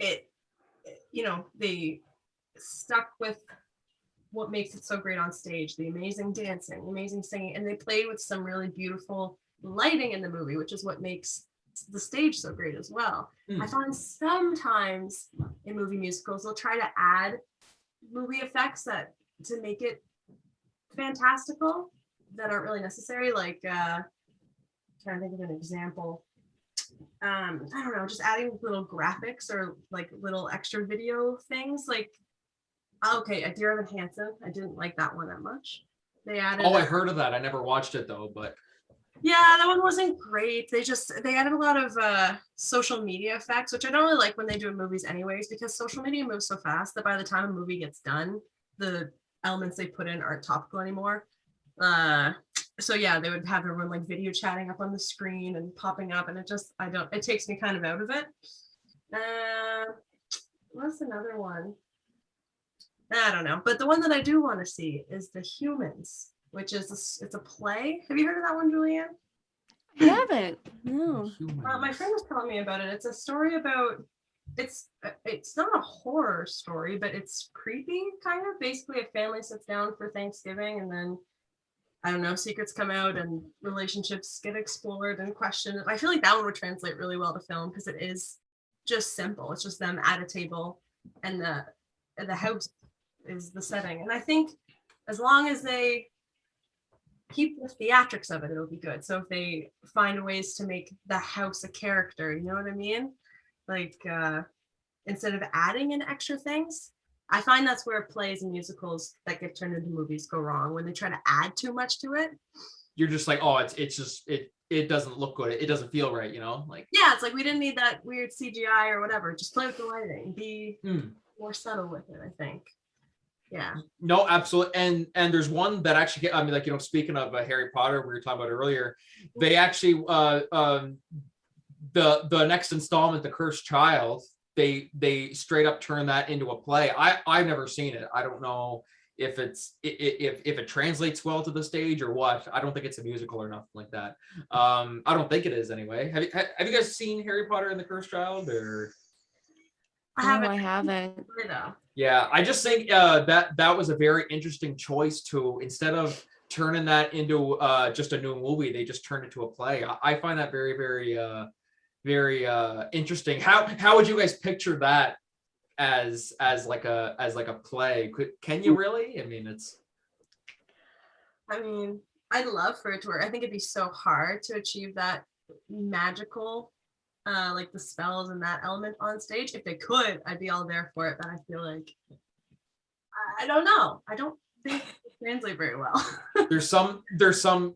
Speaker 2: they stuck with what makes it so great on stage, the amazing dancing, amazing singing, and they played with some really beautiful lighting in the movie, which is what makes the stage so great as well. I find sometimes in movie musicals they'll try to add movie effects to make it fantastical that aren't really necessary, like trying to think of an example. I don't know, just adding little graphics or like little extra video things, like a Dear Evan Hansen. I didn't like that one that much. They added.
Speaker 1: I heard of that. I never watched it though, but
Speaker 2: yeah, that one wasn't great. They added a lot of social media effects, which I don't really like when they do in movies anyways, because social media moves so fast that by the time a movie gets done, the elements they put in aren't topical anymore. So yeah, they would have everyone like video chatting up on the screen and popping up, and it takes me kind of out of it. What's another one? I don't know, but the one that I do want to see is The Humans, which is it's a play. Have you heard of that one, Julianne?
Speaker 3: I haven't. No.
Speaker 2: My friend was telling me about it. It's a story about it's not a horror story, but it's creepy kind of. Basically, a family sits down for Thanksgiving, and then I don't know, secrets come out and relationships get explored and questioned. I feel like that one would translate really well to film because it is just simple. It's just them at a table, and the house is the setting. And I think as long as they keep the theatrics of it, it'll be good. So if they find ways to make the house a character, you know what I mean? Like instead of adding in extra things, I find that's where plays and musicals that get turned into movies go wrong, when they try to add too much to it.
Speaker 1: You're just like, it doesn't look good. It doesn't feel right, like.
Speaker 2: Yeah, it's like we didn't need that weird CGI or whatever. Just play with the lighting. Be more subtle with it, I think. Yeah.
Speaker 1: No, absolutely. And there's one that actually, I mean, like, speaking of Harry Potter, we were talking about earlier, they actually, the next installment, The Cursed Child, they straight up turn that into a play. I've never seen it. I don't know if it translates well to the stage or what. I don't think it's a musical or nothing like that. I don't think it is anyway. Have you guys seen Harry Potter and the Cursed Child, or?
Speaker 3: I haven't.
Speaker 1: Yeah, I just think that was a very interesting choice to, instead of turning that into just a new movie, they just turned it to a play. I find that very, very, very interesting. How would you guys picture that as like a play? Can you really?
Speaker 2: I mean, I'd love for it to work. I think it'd be so hard to achieve that magical. Like the spells and that element on stage. If they could, I'd be all there for it, but I feel like I don't know. I don't think it translates very well. there's some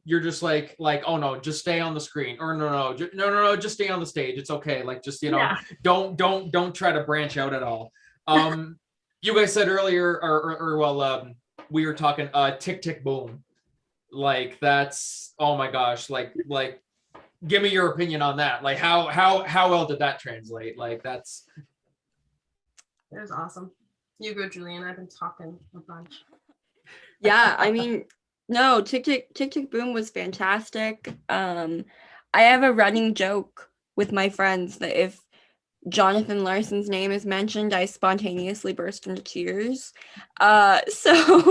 Speaker 2: you're just like, oh no, just stay on the screen, or no, just stay on the stage. It's okay. Like, just don't try to branch out at all. You guys said earlier, we were talking Tick Tick Boom. Like, that's, oh my gosh, like give me your opinion on that. Like, how well did that translate? Like, it was awesome. You go, Julianne. I've been talking a bunch.
Speaker 3: Yeah, I mean, no, Tick Tick Boom was fantastic. I have a running joke with my friends that if Jonathan Larson's name is mentioned, I spontaneously burst into tears. So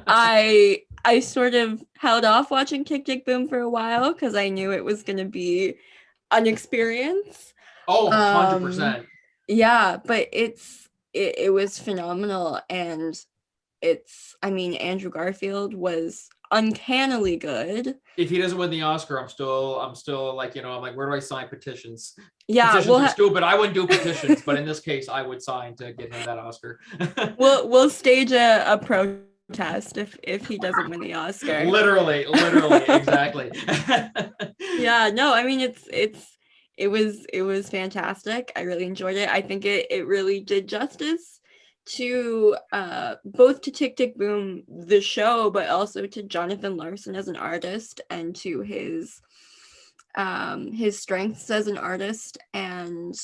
Speaker 3: I sort of held off watching Tick Tick Boom for a while because I knew it was going to be an experience.
Speaker 1: Oh, 100%.
Speaker 3: Yeah, but it was phenomenal, and I mean, Andrew Garfield was uncannily good.
Speaker 1: If he doesn't win the Oscar, I'm still like, I'm like, where do I sign petitions?
Speaker 3: Yeah,
Speaker 1: petitions are stupid. I wouldn't do petitions, but in this case, I would sign to get him that Oscar.
Speaker 3: we'll stage a protest if he doesn't win the Oscar.
Speaker 1: Literally, exactly.
Speaker 3: Yeah, no, I mean it was fantastic. I really enjoyed it. I think it really did justice to both to Tick Tick Boom the show, but also to Jonathan Larson as an artist, and to his strengths as an artist, and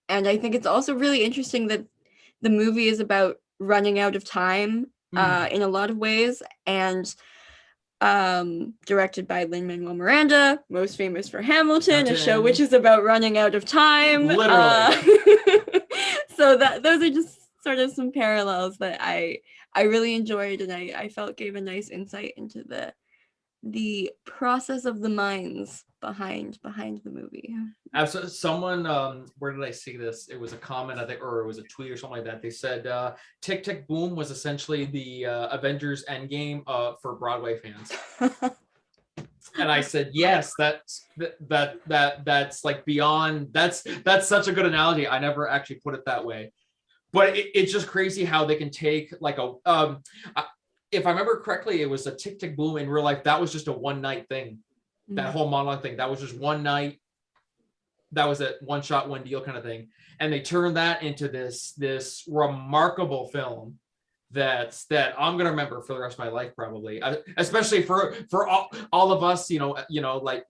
Speaker 3: I think it's also really interesting that the movie is about running out of time in a lot of ways, and directed by Lin-Manuel Miranda, most famous for Hamilton, a show which is about running out of time.
Speaker 1: Literally.
Speaker 3: So those are just sort of some parallels that I really enjoyed, and I felt gave a nice insight into the process of the minds behind the movie.
Speaker 1: Absolutely. Someone, where did I see this? It was a comment, I think, or it was a tweet or something like that. They said Tick Tick Boom was essentially the Avengers Endgame for Broadway fans. And I said, yes, that's like beyond, that's such a good analogy. I never actually put it that way. But it's just crazy how they can take like if I remember correctly, it was a Tick Tick Boom in real life. That was just a one night thing. That whole monologue thing, that was just one night. That was a one shot, one deal kind of thing. And they turned that into this remarkable film that I'm gonna remember for the rest of my life, probably. Especially for all of us, like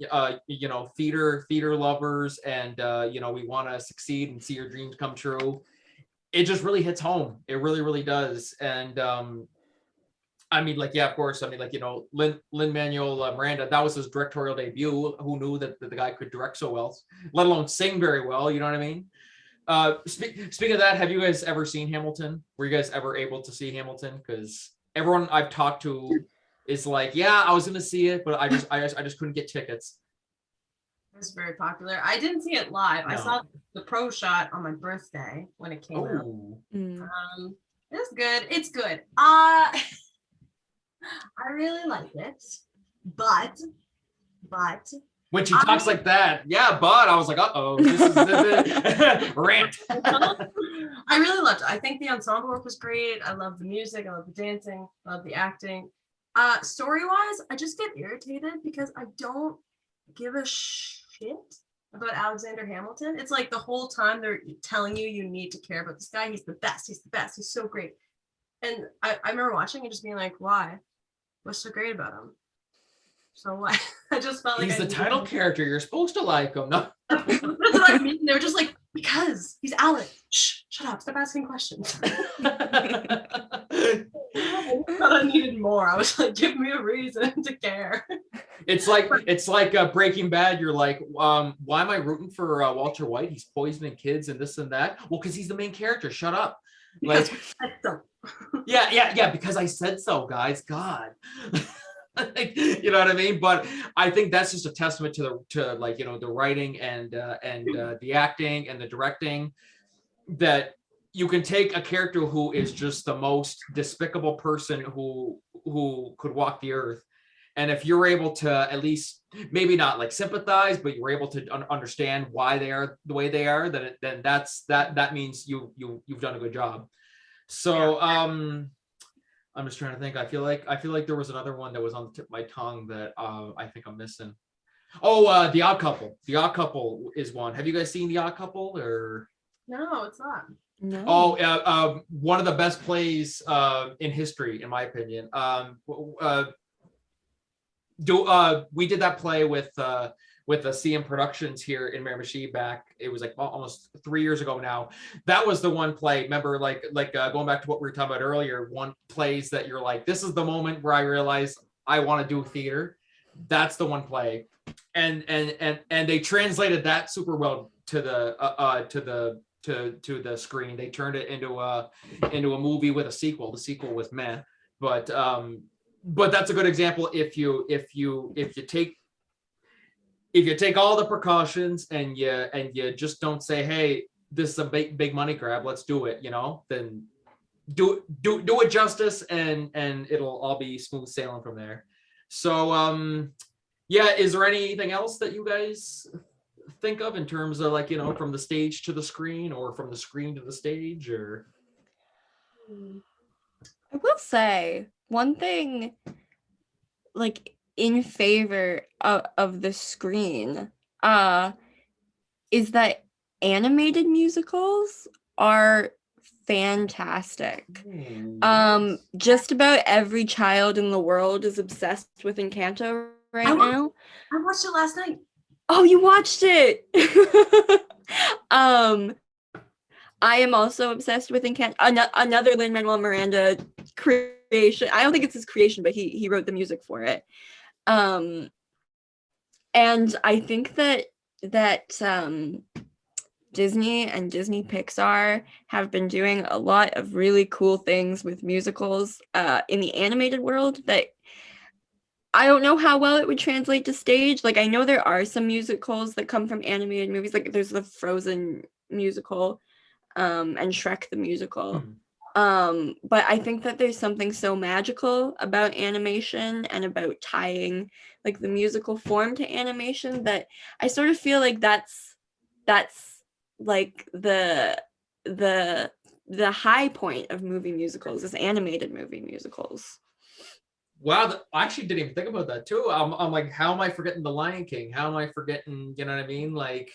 Speaker 1: theater lovers, and we want to succeed and see your dreams come true. It just really hits home. It really, really does. And I mean, like, yeah, of course. I mean, like, Lin-Manuel Miranda, that was his directorial debut. Who knew that the guy could direct so well, let alone sing very well? You know what I mean? Speaking of that, have you guys ever seen Hamilton? Were you guys ever able to see Hamilton? Because everyone I've talked to is like, yeah, I was going to see it, but I just couldn't get tickets.
Speaker 2: It was very popular. I didn't see it live.
Speaker 1: No.
Speaker 2: I saw the pro shot on my birthday when it came out. It's good. It's good. I really like it, but
Speaker 1: when she talks like that, yeah, but I was like, uh-oh, this is the rant.
Speaker 2: I really loved it. I think the ensemble work was great. I love the music. I love the dancing. I love the acting. Story-wise, I just get irritated because I don't give a shit about Alexander Hamilton. It's like the whole time they're telling you need to care about this guy. He's the best. He's the best. He's so great. And I remember watching and just being like, why? What's so great about him? So what? I just felt like
Speaker 1: he's the title character. You're supposed to like him. No.
Speaker 2: That's what I mean. They were just like, because he's Alec. Shh, shut up. Stop asking questions. I thought I needed more. I was like, give me a reason to care.
Speaker 1: It's like Breaking Bad. You're like, why am I rooting for Walter White? He's poisoning kids and this and that. Well, because he's the main character. Shut up. Like, yeah, because I said so, guys. God. You know what I mean? But I think that's just a testament to the writing and the acting and the directing, that you can take a character who is just the most despicable person who could walk the earth, and if you're able to at least maybe not like sympathize, but you're able to understand why they are the way they are, then that means you've done a good job. So I'm just trying to think. I feel like there was another one that was on the tip of my tongue that I think I'm missing. Oh, The Odd Couple. The Odd Couple is one. Have you guys seen The Odd Couple? Or
Speaker 2: no, it's not.
Speaker 3: No.
Speaker 1: Oh, one of the best plays in history, in my opinion. We did that play with the CM Productions here in Miramichi back. It was like almost 3 years ago now. That was the one play. Remember, like going back to what we were talking about earlier, one plays that you're like, this is the moment where I realize I want to do theater. That's the one play, and they translated that super well to the screen. They turned it into a movie with a sequel. The sequel was meh, but that's a good example. If if you take all the precautions and you just don't say, hey, this is a big money grab, let's do it, then do it justice, and it'll all be smooth sailing from there. So yeah, is there anything else that you guys think of in terms of, like, from the stage to the screen, or from the screen to the stage, or?
Speaker 3: I will say one thing, like, in favor of the screen, is that animated musicals are fantastic. Just about every child in the world is obsessed with Encanto right now.
Speaker 2: I watched it last night.
Speaker 3: Oh, you watched it. I am also obsessed with Encanto. Another Lin-Manuel Miranda creation. I don't think it's his creation, but he wrote the music for it. And I think that Disney and Disney Pixar have been doing a lot of really cool things with musicals in the animated world that I don't know how well it would translate to stage. Like, I know there are some musicals that come from animated movies, like there's the Frozen musical and Shrek the musical. But I think that there's something so magical about animation and about tying, like, the musical form to animation, that I sort of feel like that's like the high point of movie musicals is animated movie musicals.
Speaker 1: Wow, I actually didn't even think about that too. I'm like, how am I forgetting The Lion King? How am I forgetting, you know what I mean? Like,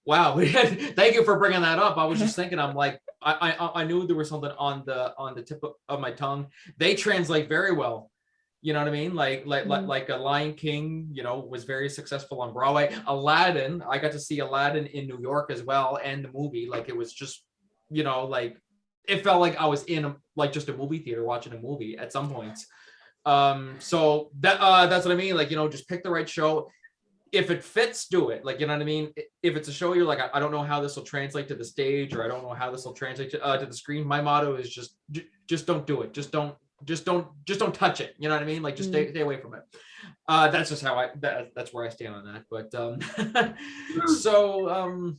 Speaker 1: wow. Thank you for bringing that up. I was just thinking, I'm like, I knew there was something on the tip of my tongue. They translate very well. You know what I mean? Like a Lion King, was very successful on Broadway. Aladdin, I got to see Aladdin in New York as well, and the movie, like, it was just, like, it felt like I was in just a movie theater watching a movie at some points. So that's what I mean. Like, just pick the right show. If it fits, do it. Like, you know what I mean? If it's a show you're like, I don't know how this will translate to the stage, or I don't know how this will translate to the screen. My motto is just don't do it. Just don't touch it. You know what I mean? Like, just stay away from it. That's just how that's where I stand on that. But so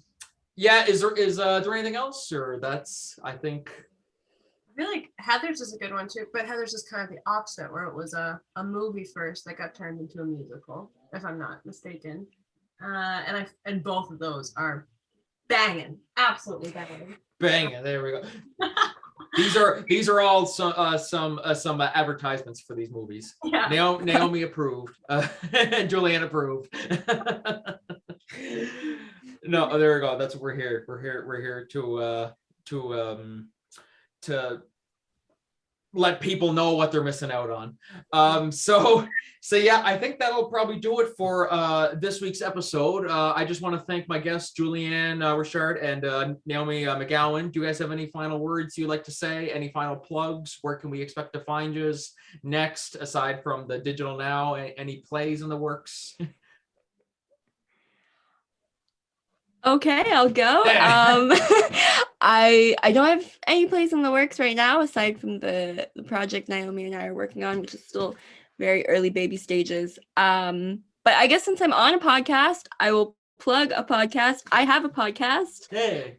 Speaker 1: yeah, is there anything else, or that's, I think.
Speaker 2: I feel like Heather's is a good one too, but Heather's is kind of the opposite, where it was a movie first that got turned into a musical, if I'm not mistaken. And both of those are banging, absolutely banging.
Speaker 1: Banging. There we go. These are all some advertisements for these movies.
Speaker 2: Yeah.
Speaker 1: Naomi approved. And Julianne approved. No, there we go. That's what we're here. We're here to let people know what they're missing out on. So yeah, I think that'll probably do it for this week's episode. I just want to thank my guests, Julianne Richard and Naomi McGowan. Do you guys have any final words you'd like to say? Any final plugs? Where can we expect to find you next, aside from the digital now? Any plays in the works?
Speaker 3: Okay, I'll go. I don't have any plays in the works right now, aside from the project Naomi and I are working on, which is still very early baby stages. But I guess since I'm on a podcast, I will plug a podcast. I have a podcast.
Speaker 1: Hey.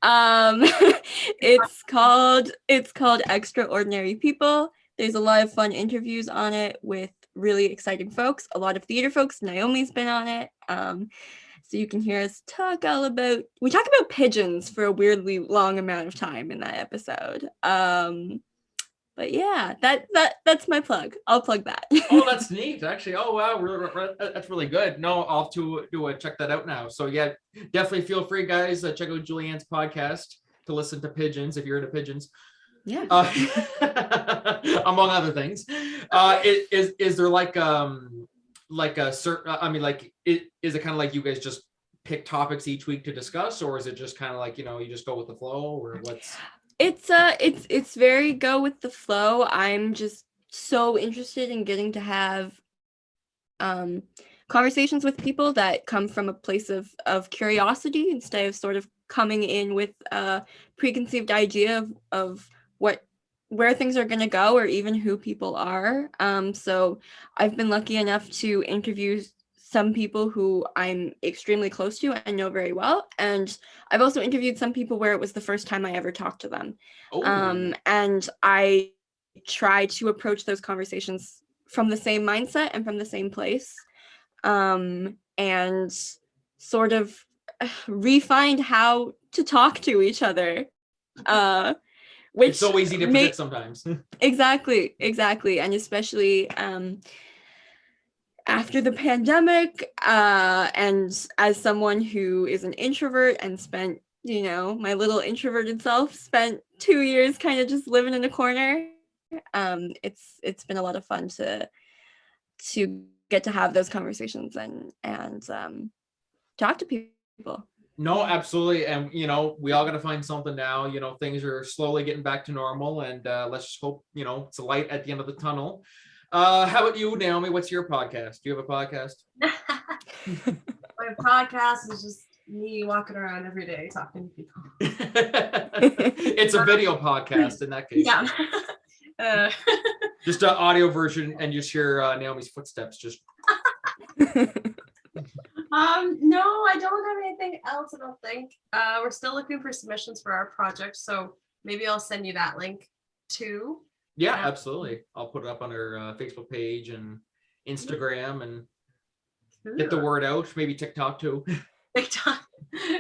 Speaker 3: It's called Extraordinary People. There's a lot of fun interviews on it with really exciting folks, a lot of theater folks. Naomi's been on it. So you can hear us talk we talk about pigeons for a weirdly long amount of time in that episode. But yeah, that's my plug. I'll plug that.
Speaker 1: Oh, that's neat, actually. Oh, wow, that's really good. No, I'll have to check that out now. So yeah, definitely feel free, guys, check out Julianne's podcast to listen to pigeons if you're into pigeons.
Speaker 3: Yeah.
Speaker 1: Among other things. Is there like a certain, I mean, like, is it kind of like you guys just pick topics each week to discuss, or is it just kind of like, you just go with the flow, or what's?
Speaker 3: It's very go with the flow. I'm just so interested in getting to have conversations with people that come from a place of curiosity, instead of sort of coming in with a preconceived idea of where things are going to go, or even who people are. So I've been lucky enough to interview some people who I'm extremely close to and know very well. And I've also interviewed some people where it was the first time I ever talked to them. And I try to approach those conversations from the same mindset and from the same place, and sort of refined how to talk to each other. Which
Speaker 1: it's so easy to forget sometimes.
Speaker 3: Exactly. And especially after the pandemic, and as someone who is an introvert and spent, my little introverted self spent 2 years kind of just living in a corner. It's been a lot of fun to get to have those conversations and talk to people.
Speaker 1: No, absolutely. And, we all got to find something now. Things are slowly getting back to normal, and let's just hope, it's a light at the end of the tunnel. How about you, Naomi? What's your podcast? Do you have a podcast?
Speaker 2: My podcast is just me walking around every day talking to people.
Speaker 1: It's a video podcast in that case.
Speaker 2: Yeah.
Speaker 1: Just an audio version, and you just hear Naomi's footsteps. Just.
Speaker 2: No, I don't have anything else, I don't think. We're still looking for submissions for our project, so maybe I'll send you that link too.
Speaker 1: Yeah, absolutely. I'll put it up on our Facebook page and Instagram and get the word out. Maybe TikTok too.
Speaker 2: TikTok.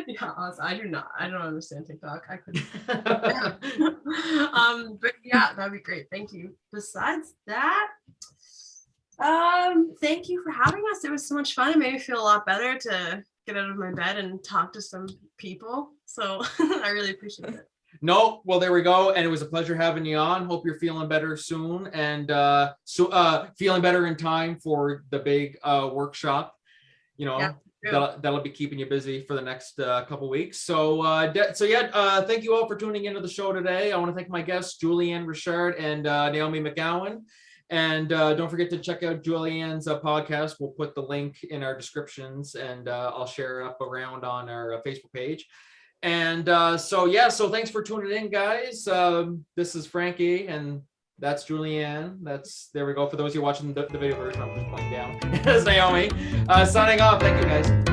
Speaker 2: Yeah, I don't understand TikTok. I couldn't. But yeah, that'd be great. Thank you. Besides that, thank you for having us. It was so much fun. It made me feel a lot better to get out of my bed and talk to some people. So I really appreciate it.
Speaker 1: No, well, there we go. And it was a pleasure having you on. Hope you're feeling better soon, and feeling better in time for the big workshop. That'll be keeping you busy for the next couple weeks. So thank you all for tuning into the show today. I want to thank my guests, Julianne Richard and Naomi McGowan. And don't forget to check out Julianne's podcast. We'll put the link in our descriptions, and I'll share it up around on our Facebook page. And so thanks for tuning in, guys. This is Frankie, and that's Julianne. There we go. For those of you watching the video version, I'm just pointing down. That's Naomi. Signing off. Thank you, guys.